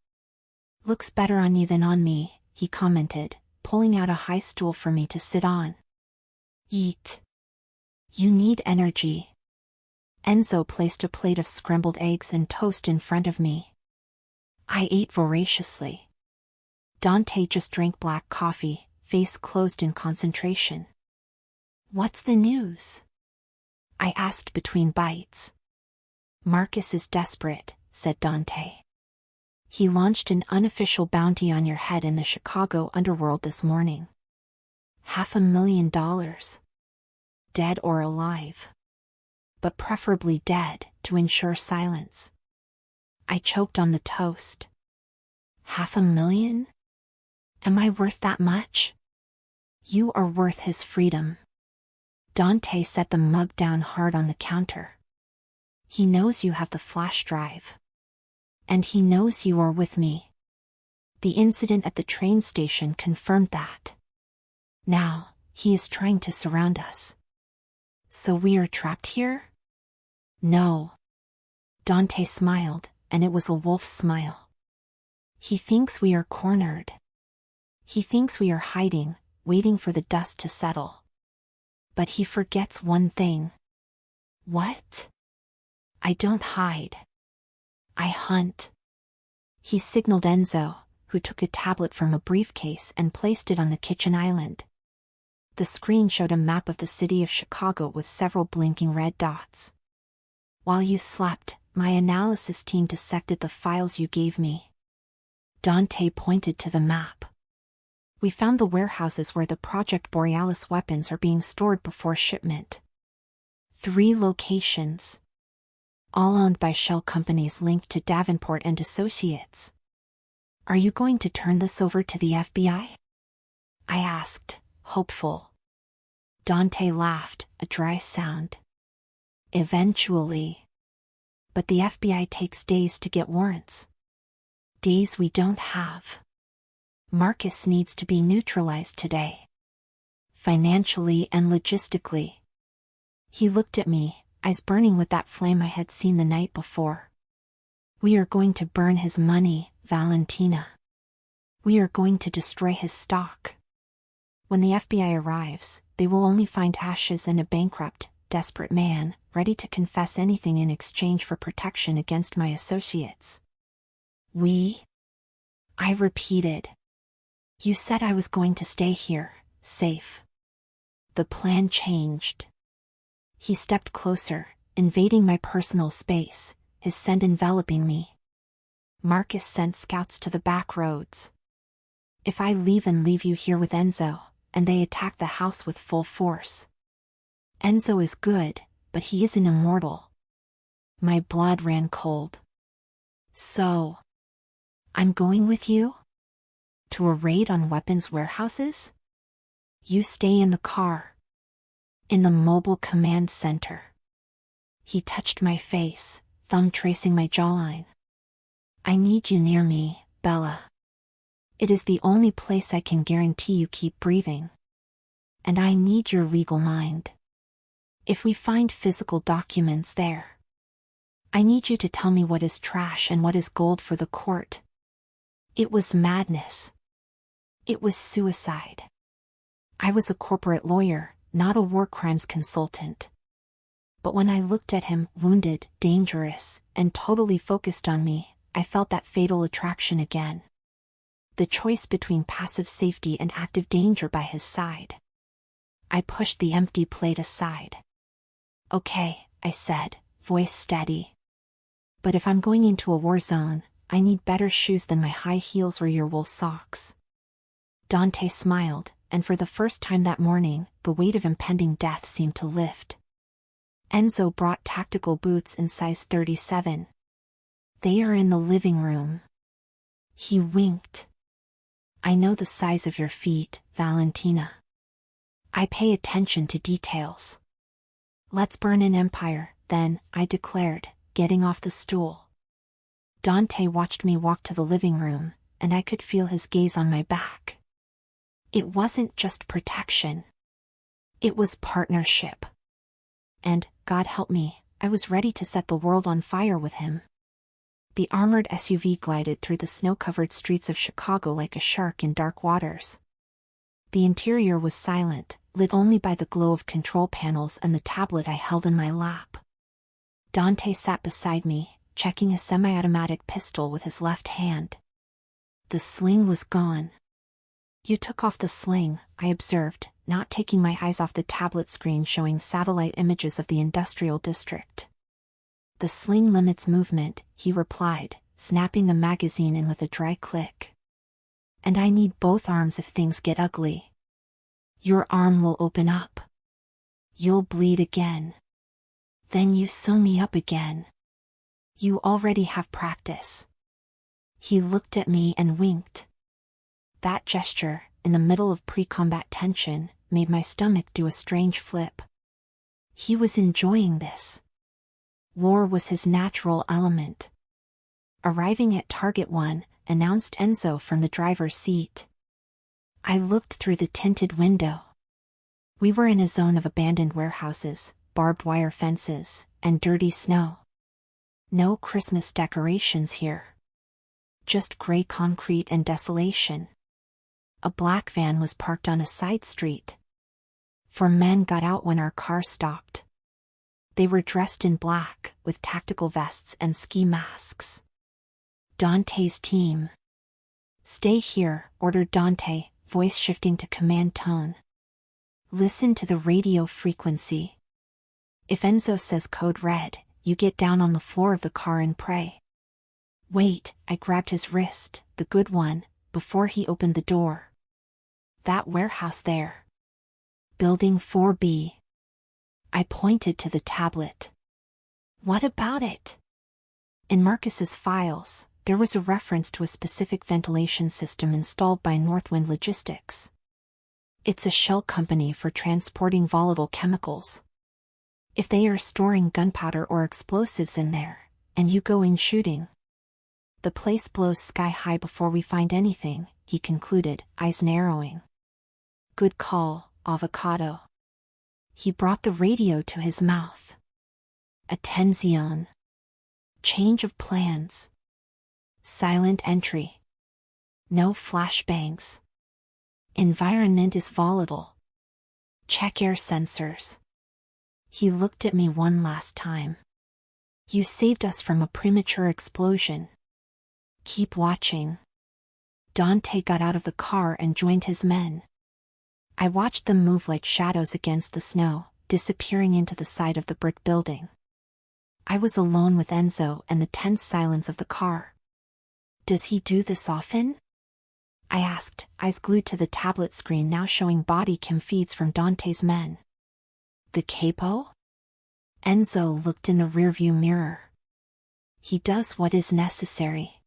Looks better on you than on me, he commented, pulling out a high stool for me to sit on. Eat. You need energy. Enzo placed a plate of scrambled eggs and toast in front of me. I ate voraciously. Dante just drank black coffee, face closed in concentration. What's the news? I asked between bites. Marcus is desperate, said Dante. He launched an unofficial bounty on your head in the Chicago underworld this morning. $500,000. Dead or alive. But preferably dead, to ensure silence. I choked on the toast. $500,000? Am I worth that much? You are worth his freedom. Dante set the mug down hard on the counter. He knows you have the flash drive. And he knows you are with me. The incident at the train station confirmed that. Now, he is trying to surround us. So we are trapped here? No. Dante smiled, and it was a wolf's smile. He thinks we are cornered. He thinks we are hiding, waiting for the dust to settle. But he forgets one thing. What? I don't hide. I hunt. He signaled Enzo, who took a tablet from a briefcase and placed it on the kitchen island. The screen showed a map of the city of Chicago with several blinking red dots. While you slept, my analysis team dissected the files you gave me. Dante pointed to the map. We found the warehouses where the Project Borealis weapons are being stored before shipment. 3 locations. All owned by shell companies linked to Davenport and Associates. Are you going to turn this over to the FBI? I asked, hopeful. Dante laughed, a dry sound. Eventually. But the FBI takes days to get warrants. Days we don't have. Marcus needs to be neutralized today. Financially and logistically. He looked at me, eyes burning with that flame I had seen the night before. We are going to burn his money, Valentina. We are going to destroy his stock. When the FBI arrives, they will only find ashes and a bankrupt, desperate man, ready to confess anything in exchange for protection against my associates. We? I repeated. You said I was going to stay here, safe. The plan changed. He stepped closer, invading my personal space, his scent enveloping me. Marcus sent scouts to the back roads. If I leave you here with Enzo, and they attack the house with full force. Enzo is good, but he isn't immortal. My blood ran cold. So, I'm going with you? To a raid on weapons warehouses? You stay in the car. In the mobile command center. He touched my face, thumb tracing my jawline. I need you near me, Bella. It is the only place I can guarantee you keep breathing. And I need your legal mind. If we find physical documents there, I need you to tell me what is trash and what is gold for the court. It was madness. It was suicide. I was a corporate lawyer, not a war crimes consultant. But when I looked at him, wounded, dangerous, and totally focused on me, I felt that fatal attraction again. The choice between passive safety and active danger by his side. I pushed the empty plate aside. Okay, I said, voice steady. But if I'm going into a war zone, I need better shoes than my high heels or your wool socks. Dante smiled, and for the first time that morning, the weight of impending death seemed to lift. Enzo brought tactical boots in size 37. They are in the living room. He winked. I know the size of your feet, Valentina. I pay attention to details. Let's burn an empire, then, I declared, getting off the stool. Dante watched me walk to the living room, and I could feel his gaze on my back. It wasn't just protection. It was partnership. And, God help me, I was ready to set the world on fire with him. The armored SUV glided through the snow-covered streets of Chicago like a shark in dark waters. The interior was silent, lit only by the glow of control panels and the tablet I held in my lap. Dante sat beside me, checking a semi-automatic pistol with his left hand. The sling was gone. You took off the sling, I observed, not taking my eyes off the tablet screen showing satellite images of the industrial district. The sling limits movement, he replied, snapping the magazine in with a dry click. And I need both arms if things get ugly. Your arm will open up. You'll bleed again. Then you sew me up again. You already have practice. He looked at me and winked. That gesture, in the middle of pre-combat tension, made my stomach do a strange flip. He was enjoying this. War was his natural element. Arriving at Target 1, announced Enzo from the driver's seat. I looked through the tinted window. We were in a zone of abandoned warehouses, barbed wire fences, and dirty snow. No Christmas decorations here. Just gray concrete and desolation. A black van was parked on a side street. 4 men got out when our car stopped. They were dressed in black, with tactical vests and ski masks. Dante's team. Stay here, ordered Dante, voice shifting to command tone. Listen to the radio frequency. If Enzo says code red, you get down on the floor of the car and pray. Wait, I grabbed his wrist, the good one, before he opened the door. That warehouse there. Building 4B. I pointed to the tablet. What about it? In Marcus's files, there was a reference to a specific ventilation system installed by Northwind Logistics. It's a shell company for transporting volatile chemicals. If they are storing gunpowder or explosives in there, and you go in shooting, the place blows sky high before we find anything, he concluded, eyes narrowing. Good call, avocado. He brought the radio to his mouth. Attenzione. Change of plans. Silent entry. No flashbangs. Environment is volatile. Check air sensors. He looked at me one last time. You saved us from a premature explosion. Keep watching. Dante got out of the car and joined his men. I watched them move like shadows against the snow, disappearing into the side of the brick building. I was alone with Enzo and the tense silence of the car. Does he do this often? I asked, eyes glued to the tablet screen now showing body cam feeds from Dante's men. The capo? Enzo looked in the rearview mirror. He does what is necessary.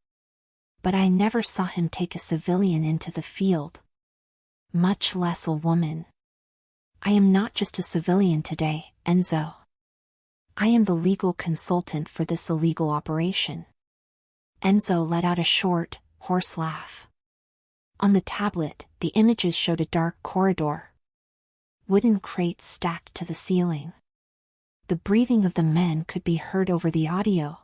But I never saw him take a civilian into the field. Much less a woman. I am not just a civilian today, Enzo. I am the legal consultant for this illegal operation. Enzo let out a short, hoarse laugh. On the tablet, the images showed a dark corridor. Wooden crates stacked to the ceiling. The breathing of the men could be heard over the audio.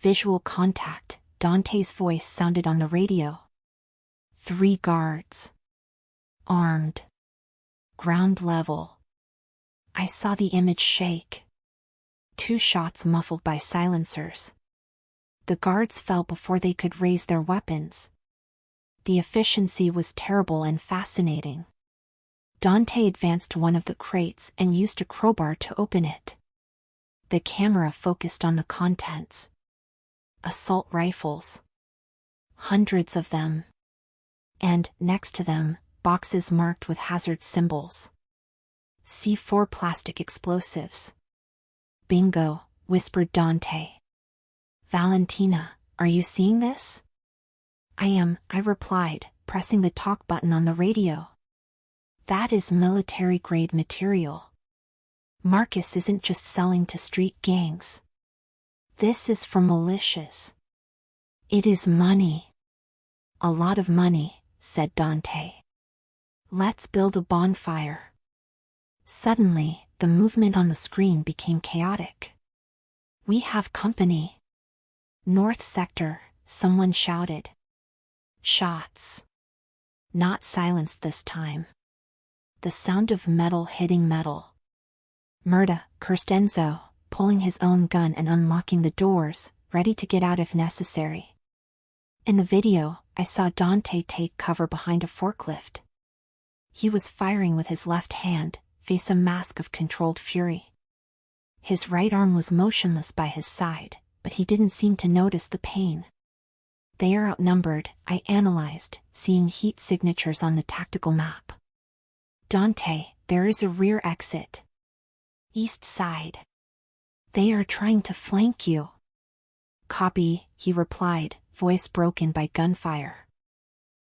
Visual contact, Dante's voice sounded on the radio. 3 guards. Armed. Ground level. I saw the image shake. 2 shots muffled by silencers. The guards fell before they could raise their weapons. The efficiency was terrible and fascinating. Dante advanced to one of the crates and used a crowbar to open it. The camera focused on the contents. Assault rifles. Hundreds of them. And, next to them, boxes marked with hazard symbols. C4 plastic explosives. Bingo, whispered Dante. Valentina, are you seeing this? I am, I replied, pressing the talk button on the radio. That is military-grade material. Marcus isn't just selling to street gangs. This is for militias. It is money. A lot of money, said Dante. Let's build a bonfire. Suddenly, the movement on the screen became chaotic. We have company. North sector, someone shouted. Shots. Not silenced this time. The sound of metal hitting metal. Murda, cursed Enzo, pulling his own gun and unlocking the doors, ready to get out if necessary. In the video, I saw Dante take cover behind a forklift. He was firing with his left hand, face a mask of controlled fury. His right arm was motionless by his side, but he didn't seem to notice the pain. They are outnumbered, I analyzed, seeing heat signatures on the tactical map. Dante, there is a rear exit. East side. They are trying to flank you. Copy, he replied, voice broken by gunfire.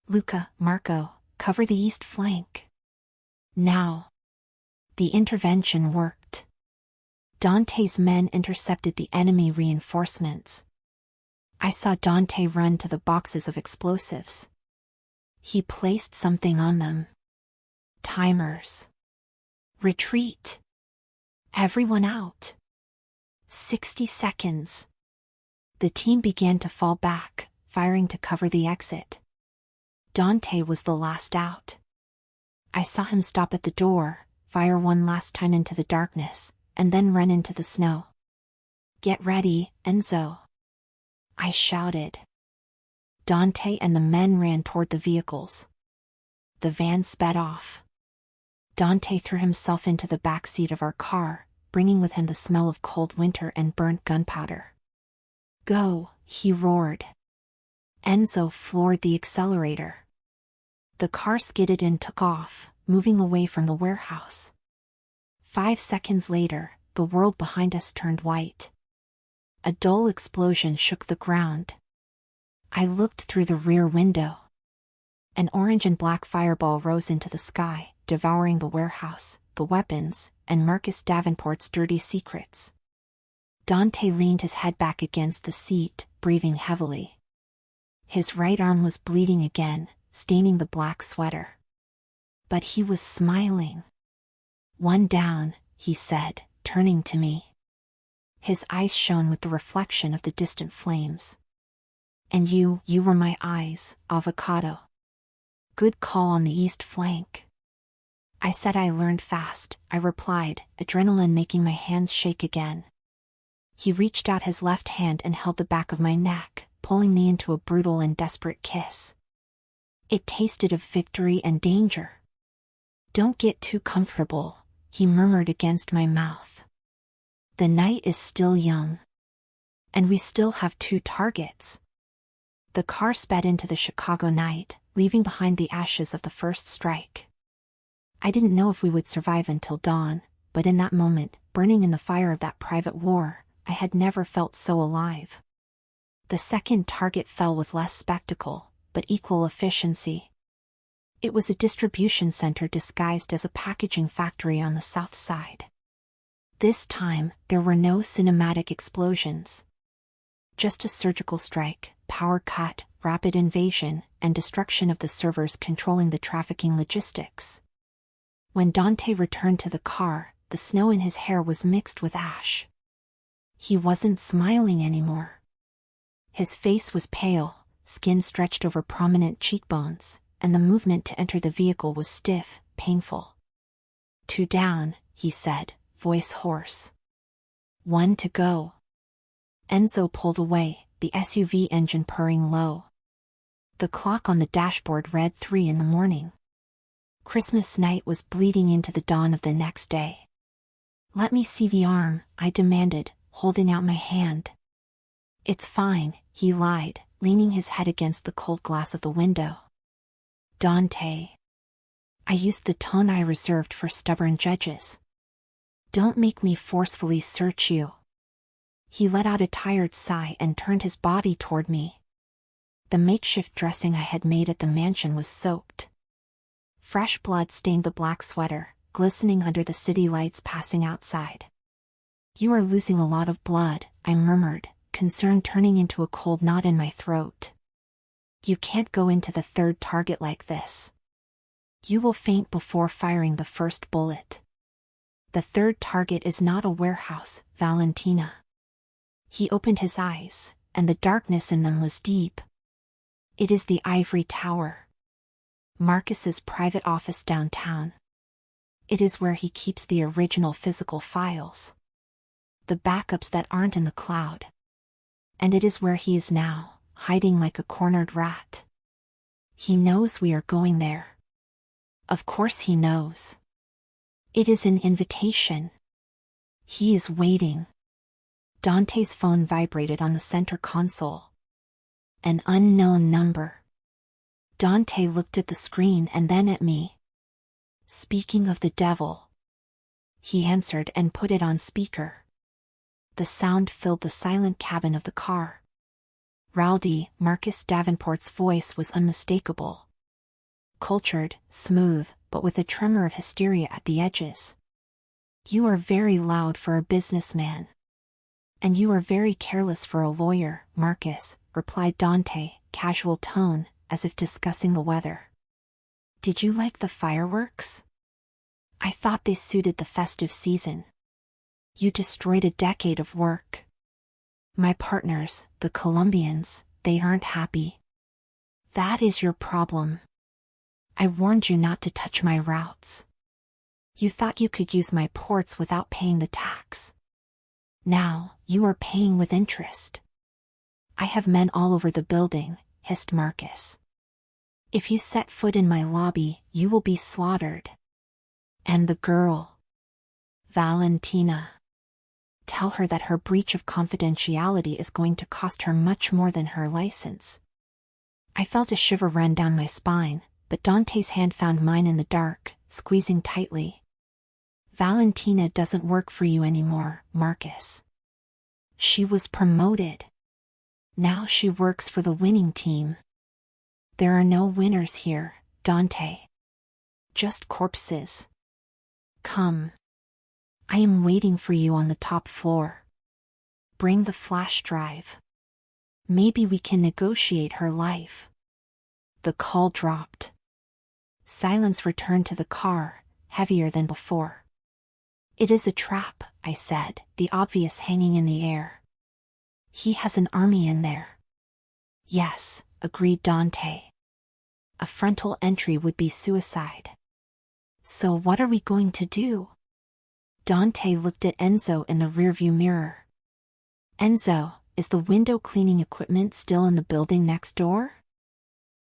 Luca, Marco, cover the east flank. Now. The intervention worked. Dante's men intercepted the enemy reinforcements. I saw Dante run to the boxes of explosives. He placed something on them. Timers. Retreat. Everyone out. 60 seconds. The team began to fall back, firing to cover the exit. Dante was the last out. I saw him stop at the door, fire one last time into the darkness, and then run into the snow. Get ready, Enzo. I shouted. Dante and the men ran toward the vehicles. The van sped off. Dante threw himself into the back seat of our car, bringing with him the smell of cold winter and burnt gunpowder. Go, he roared. Enzo floored the accelerator. The car skidded and took off, moving away from the warehouse. 5 seconds later, the world behind us turned white. A dull explosion shook the ground. I looked through the rear window. An orange and black fireball rose into the sky, devouring the warehouse, the weapons, and Marcus Davenport's dirty secrets. Dante leaned his head back against the seat, breathing heavily. His right arm was bleeding again, staining the black sweater. But he was smiling. One down, he said, turning to me. His eyes shone with the reflection of the distant flames. And you were my eyes, avocado. Good call on the east flank. I said I learned fast, I replied, adrenaline making my hands shake again. He reached out his left hand and held the back of my neck, pulling me into a brutal and desperate kiss. It tasted of victory and danger. Don't get too comfortable, he murmured against my mouth. The night is still young. And we still have 2 targets. The car sped into the Chicago night, leaving behind the ashes of the first strike. I didn't know if we would survive until dawn, but in that moment, burning in the fire of that private war, I had never felt so alive. The second target fell with less spectacle, but equal efficiency. It was a distribution center disguised as a packaging factory on the south side. This time, there were no cinematic explosions. Just a surgical strike, power cut, rapid invasion, and destruction of the servers controlling the trafficking logistics. When Dante returned to the car, the snow in his hair was mixed with ash. He wasn't smiling anymore. His face was pale, skin stretched over prominent cheekbones, and the movement to enter the vehicle was stiff, painful. 2 down, he said, voice hoarse. 1 to go. Enzo pulled away, the SUV engine purring low. The clock on the dashboard read 3 in the morning. Christmas night was bleeding into the dawn of the next day. Let me see the arm, I demanded, holding out my hand. It's fine, he lied, leaning his head against the cold glass of the window. Dante. I used the tone I reserved for stubborn judges. Don't make me forcefully search you. He let out a tired sigh and turned his body toward me. The makeshift dressing I had made at the mansion was soaked. Fresh blood stained the black sweater, glistening under the city lights passing outside. You are losing a lot of blood, I murmured, concern turning into a cold knot in my throat. You can't go into the third target like this. You will faint before firing the first bullet. The third target is not a warehouse, Valentina. He opened his eyes, and the darkness in them was deep. It is the ivory tower. Marcus's private office downtown. It is where he keeps the original physical files. The backups that aren't in the cloud. And it is where he is now, hiding like a cornered rat. He knows we are going there. Of course he knows. It is an invitation. He is waiting. Dante's phone vibrated on the center console. An unknown number. Dante looked at the screen and then at me. Speaking of the devil. He answered and put it on speaker. The sound filled the silent cabin of the car. Raldi, Marcus Davenport's voice was unmistakable. Cultured, smooth, but with a tremor of hysteria at the edges. You are very loud for a businessman. And you are very careless for a lawyer, Marcus, replied Dante, casual tone, as if discussing the weather. Did you like the fireworks? I thought they suited the festive season. You destroyed a decade of work. My partners, the Colombians, they aren't happy. That is your problem. I warned you not to touch my routes. You thought you could use my ports without paying the tax. Now, you are paying with interest. I have men all over the building, hissed Marcus. If you set foot in my lobby, you will be slaughtered. And the girl. Valentina. Tell her that her breach of confidentiality is going to cost her much more than her license. I felt a shiver run down my spine, but Dante's hand found mine in the dark, squeezing tightly. Valentina doesn't work for you anymore, Marcus. She was promoted. Now she works for the winning team. There are no winners here, Dante. Just corpses. Come. I am waiting for you on the top floor. Bring the flash drive. Maybe we can negotiate her life. The call dropped. Silence returned to the car, heavier than before. It is a trap, I said, the obvious hanging in the air. He has an army in there. Yes, agreed Dante. A frontal entry would be suicide. So what are we going to do? Dante looked at Enzo in the rearview mirror. Enzo, is the window cleaning equipment still in the building next door?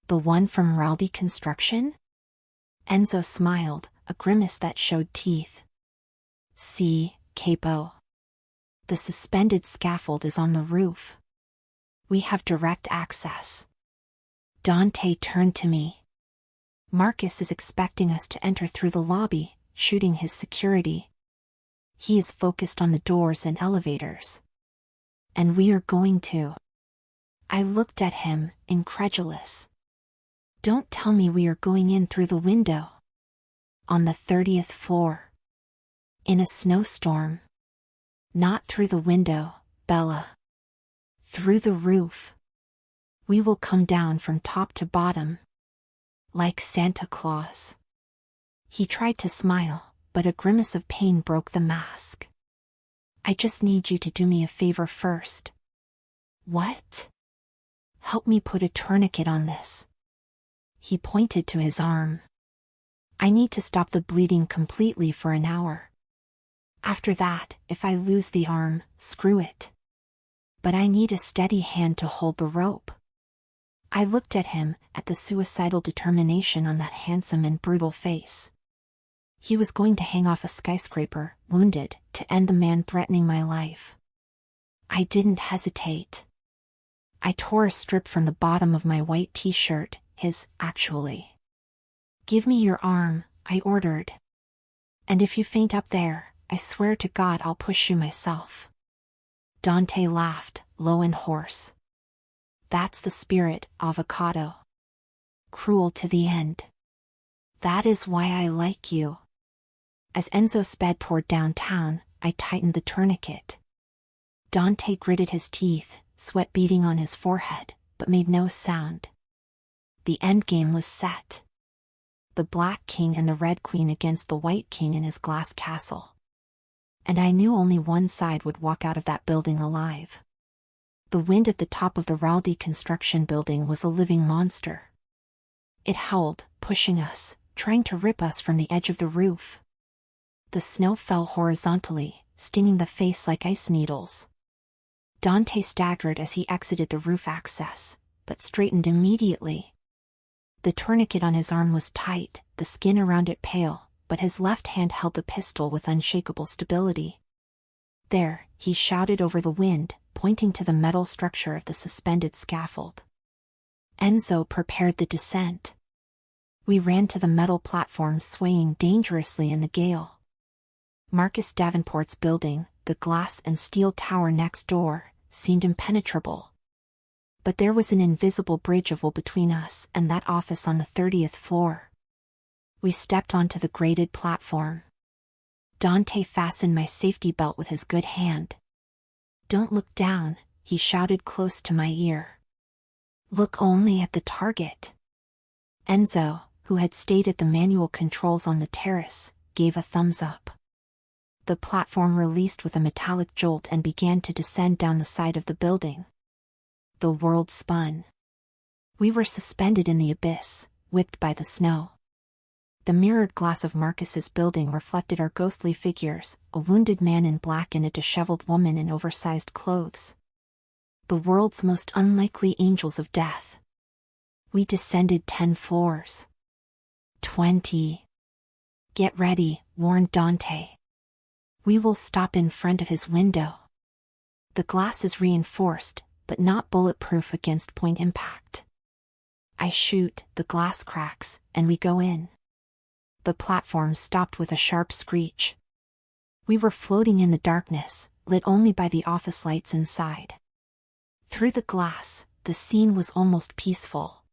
The one from Raldi Construction? Enzo smiled, a grimace that showed teeth. See, capo. The suspended scaffold is on the roof. We have direct access. Dante turned to me. Marcus is expecting us to enter through the lobby, shooting his security. He is focused on the doors and elevators. And we are going to. I looked at him, incredulous. Don't tell me we are going in through the window. On the 30th floor. In a snowstorm. Not through the window, Bella. Through the roof. We will come down from top to bottom. Like Santa Claus. He tried to smile, but a grimace of pain broke the mask. I just need you to do me a favor first. What? Help me put a tourniquet on this. He pointed to his arm. I need to stop the bleeding completely for an hour. After that, if I lose the arm, screw it. But I need a steady hand to hold the rope. I looked at him, at the suicidal determination on that handsome and brutal face. He was going to hang off a skyscraper, wounded, to end the man threatening my life. I didn't hesitate. I tore a strip from the bottom of my white t-shirt, his, actually. Give me your arm, I ordered. And if you faint up there, I swear to God I'll push you myself. Dante laughed, low and hoarse. That's the spirit, avocado. Cruel to the end. That is why I like you. As Enzo sped toward downtown, I tightened the tourniquet. Dante gritted his teeth, sweat beading on his forehead, but made no sound. The endgame was set. The Black King and the Red Queen against the White King in his glass castle. And I knew only one side would walk out of that building alive. The wind at the top of the Raldi construction building was a living monster. It howled, pushing us, trying to rip us from the edge of the roof. The snow fell horizontally, stinging the face like ice needles. Dante staggered as he exited the roof access, but straightened immediately. The tourniquet on his arm was tight, the skin around it pale, but his left hand held the pistol with unshakable stability. There, he shouted over the wind, pointing to the metal structure of the suspended scaffold. Enzo prepared the descent. We ran to the metal platform swaying dangerously in the gale. Marcus Davenport's building, the glass and steel tower next door, seemed impenetrable. But there was an invisible bridge of wool between us and that office on the 30th floor. We stepped onto the grated platform. Dante fastened my safety belt with his good hand. "Don't look down," he shouted close to my ear. "Look only at the target." Enzo, who had stayed at the manual controls on the terrace, gave a thumbs up. The platform released with a metallic jolt and began to descend down the side of the building. The world spun. We were suspended in the abyss, whipped by the snow. The mirrored glass of Marcus's building reflected our ghostly figures, a wounded man in black and a disheveled woman in oversized clothes. The world's most unlikely angels of death. We descended 10 floors. 20. "Get ready," warned Dante. "We will stop in front of his window. The glass is reinforced, but not bulletproof against point impact. I shoot, the glass cracks, and we go in." The platform stopped with a sharp screech. We were floating in the darkness, lit only by the office lights inside. Through the glass, the scene was almost peaceful.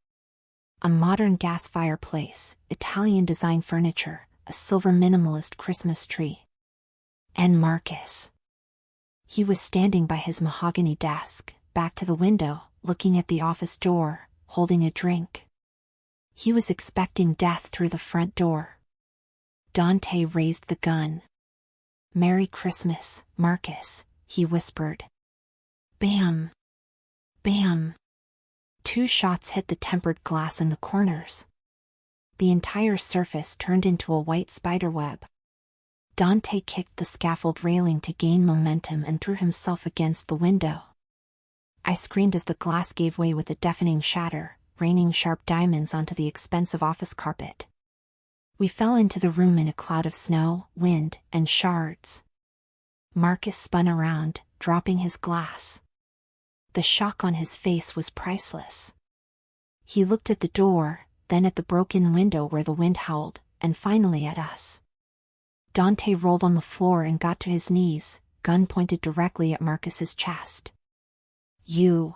A modern gas fireplace, Italian design furniture, a silver minimalist Christmas tree. And Marcus. He was standing by his mahogany desk, back to the window, looking at the office door, holding a drink. He was expecting death through the front door. Dante raised the gun. "Merry Christmas, Marcus," he whispered. Bam! Bam! 2 shots hit the tempered glass in the corners. The entire surface turned into a white spiderweb. Dante kicked the scaffold railing to gain momentum and threw himself against the window. I screamed as the glass gave way with a deafening shatter, raining sharp diamonds onto the expensive office carpet. We fell into the room in a cloud of snow, wind, and shards. Marcus spun around, dropping his glass. The shock on his face was priceless. He looked at the door, then at the broken window where the wind howled, and finally at us. Dante rolled on the floor and got to his knees, gun pointed directly at Marcus's chest. "You."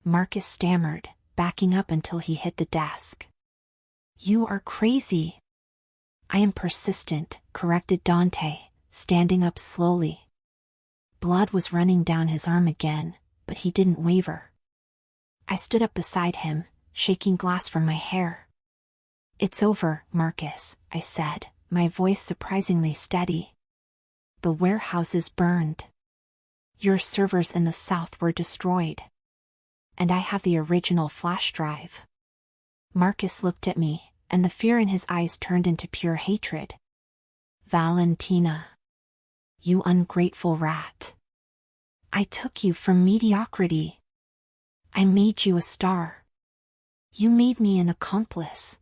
Marcus stammered, backing up until he hit the desk. "You are crazy." "I am persistent," corrected Dante, standing up slowly. Blood was running down his arm again, but he didn't waver. I stood up beside him, shaking glass from my hair. "It's over, Marcus," I said, my voice surprisingly steady. "The warehouse is burned. Your servers in the south were destroyed. And I have the original flash drive." Marcus looked at me, and the fear in his eyes turned into pure hatred. "Valentina. You ungrateful rat. I took you from mediocrity. I made you a star. You made me an accomplice."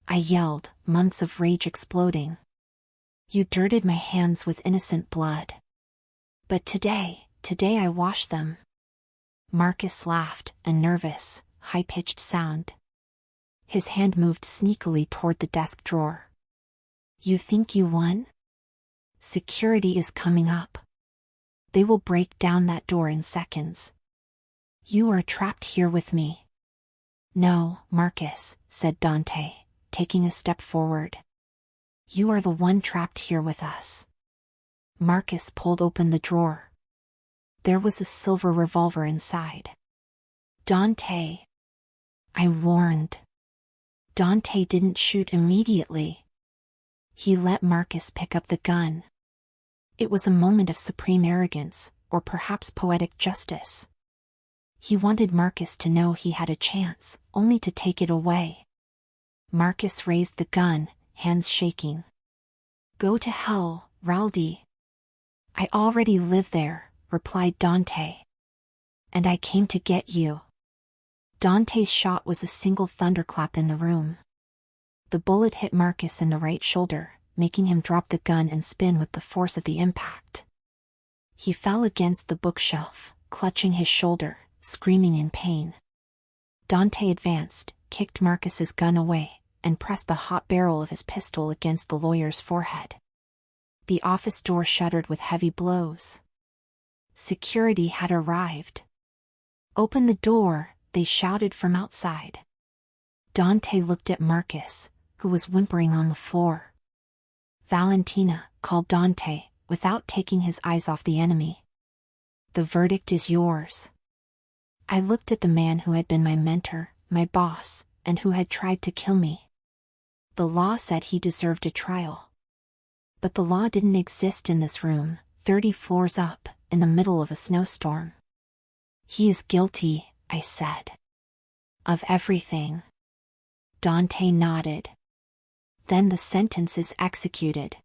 I yelled, months of rage exploding. "You dirted my hands with innocent blood. But today I wash them." Marcus laughed, a nervous, high-pitched sound. His hand moved sneakily toward the desk drawer. You think you won? Security is coming up. They will break down that door in seconds. You are trapped here with me. No, Marcus, said Dante, taking a step forward. You are the one trapped here with us. Marcus pulled open the drawer. There was a silver revolver inside. Dante. I warned. Dante didn't shoot immediately. He let Marcus pick up the gun. It was a moment of supreme arrogance, or perhaps poetic justice. He wanted Marcus to know he had a chance, only to take it away. Marcus raised the gun, hands shaking. Go to hell, Raldi. I already live there, replied Dante. And I came to get you. Dante's shot was a single thunderclap in the room. The bullet hit Marcus in the right shoulder, making him drop the gun and spin with the force of the impact. He fell against the bookshelf, clutching his shoulder, screaming in pain. Dante advanced, kicked Marcus's gun away, and pressed the hot barrel of his pistol against the lawyer's forehead. The office door shuddered with heavy blows. Security had arrived. Open the door, they shouted from outside. Dante looked at Marcus, who was whimpering on the floor. Valentina, called Dante, without taking his eyes off the enemy. The verdict is yours. I looked at the man who had been my mentor, my boss, and who had tried to kill me. The law said he deserved a trial. But the law didn't exist in this room, 30 floors up, in the middle of a snowstorm. He is guilty, I said. Of everything. Dante nodded. Then the sentence is executed.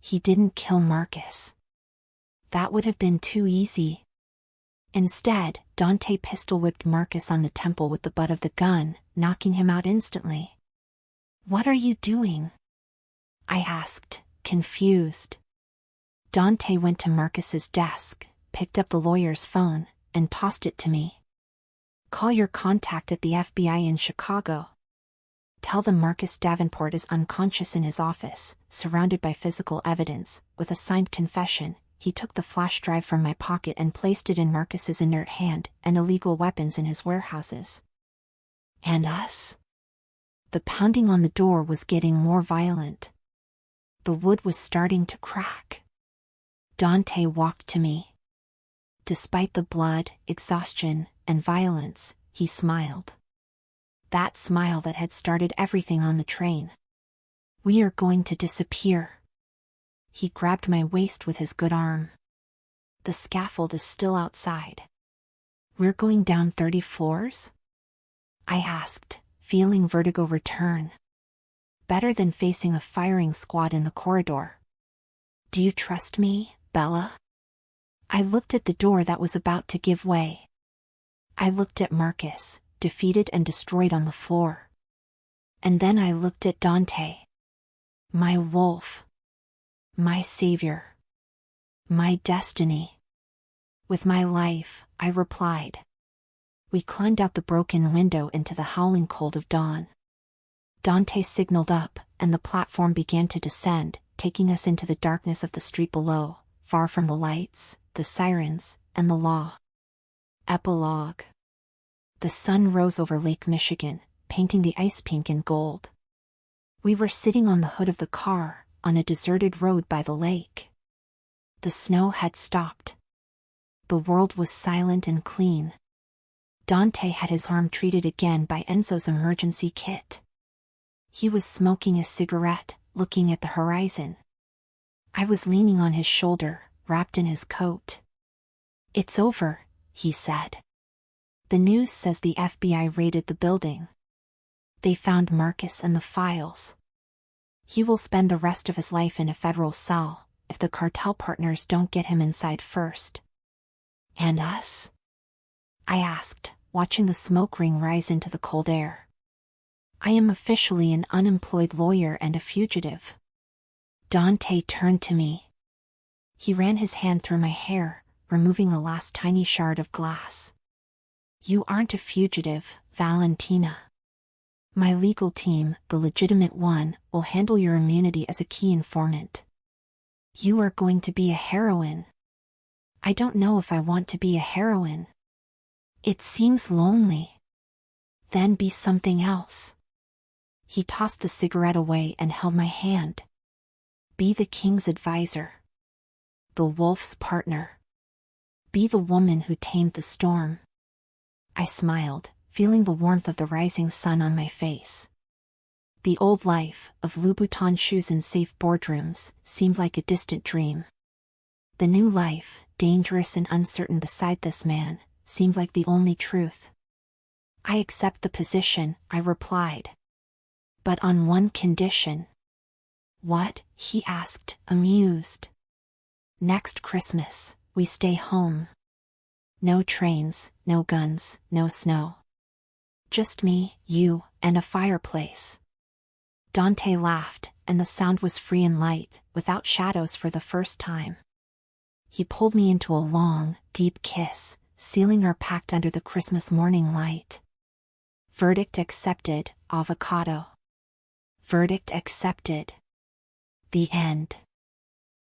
He didn't kill Marcus. That would have been too easy. Instead, Dante pistol-whipped Marcus on the temple with the butt of the gun, knocking him out instantly. What are you doing? I asked, confused. Dante went to Marcus's desk, picked up the lawyer's phone, and tossed it to me. Call your contact at the FBI in Chicago. Tell them Marcus Davenport is unconscious in his office, surrounded by physical evidence. With a signed confession, he took the flash drive from my pocket and placed it in Marcus's inert hand, and illegal weapons in his warehouses. And us? The pounding on the door was getting more violent. The wood was starting to crack. Dante walked to me. Despite the blood, exhaustion, and violence, he smiled. That smile that had started everything on the train. We are going to disappear. He grabbed my waist with his good arm. The scaffold is still outside. We're going down 30 floors? I asked, feeling vertigo return. Better than facing a firing squad in the corridor. Do you trust me, Bella? I looked at the door that was about to give way. I looked at Marcus, defeated and destroyed on the floor. And then I looked at Dante. My wolf. My savior. My destiny. With my life, I replied. We climbed out the broken window into the howling cold of dawn. Dante signaled up, and the platform began to descend, taking us into the darkness of the street below, far from the lights, the sirens, and the law. Epilogue. The sun rose over Lake Michigan, painting the ice pink and gold. We were sitting on the hood of the car, on a deserted road by the lake. The snow had stopped. The world was silent and clean. Dante had his arm treated again by Enzo's emergency kit. He was smoking a cigarette, looking at the horizon. I was leaning on his shoulder, wrapped in his coat. It's over, he said. The news says the FBI raided the building. They found Marcus and the files. He will spend the rest of his life in a federal cell, if the cartel partners don't get him inside first. And us? I asked, watching the smoke ring rise into the cold air. I am officially an unemployed lawyer and a fugitive. Dante turned to me. He ran his hand through my hair, removing the last tiny shard of glass. You aren't a fugitive, Valentina. My legal team, the legitimate one, will handle your immunity as a key informant. You are going to be a heroine. I don't know if I want to be a heroine. It seems lonely. Then be something else. He tossed the cigarette away and held my hand. Be the king's advisor. The wolf's partner. Be the woman who tamed the storm. I smiled, feeling the warmth of the rising sun on my face. The old life of Louboutin shoes and safe boardrooms seemed like a distant dream. The new life, dangerous and uncertain beside this man, seemed like the only truth. I accept the position, I replied. But on one condition. What? He asked, amused. Next Christmas, we stay home. No trains, no guns, no snow. Just me, you, and a fireplace. Dante laughed, and the sound was free and light, without shadows for the first time. He pulled me into a long, deep kiss, sealing our pact under the Christmas morning light. Verdict accepted, avocado. Verdict accepted. The end.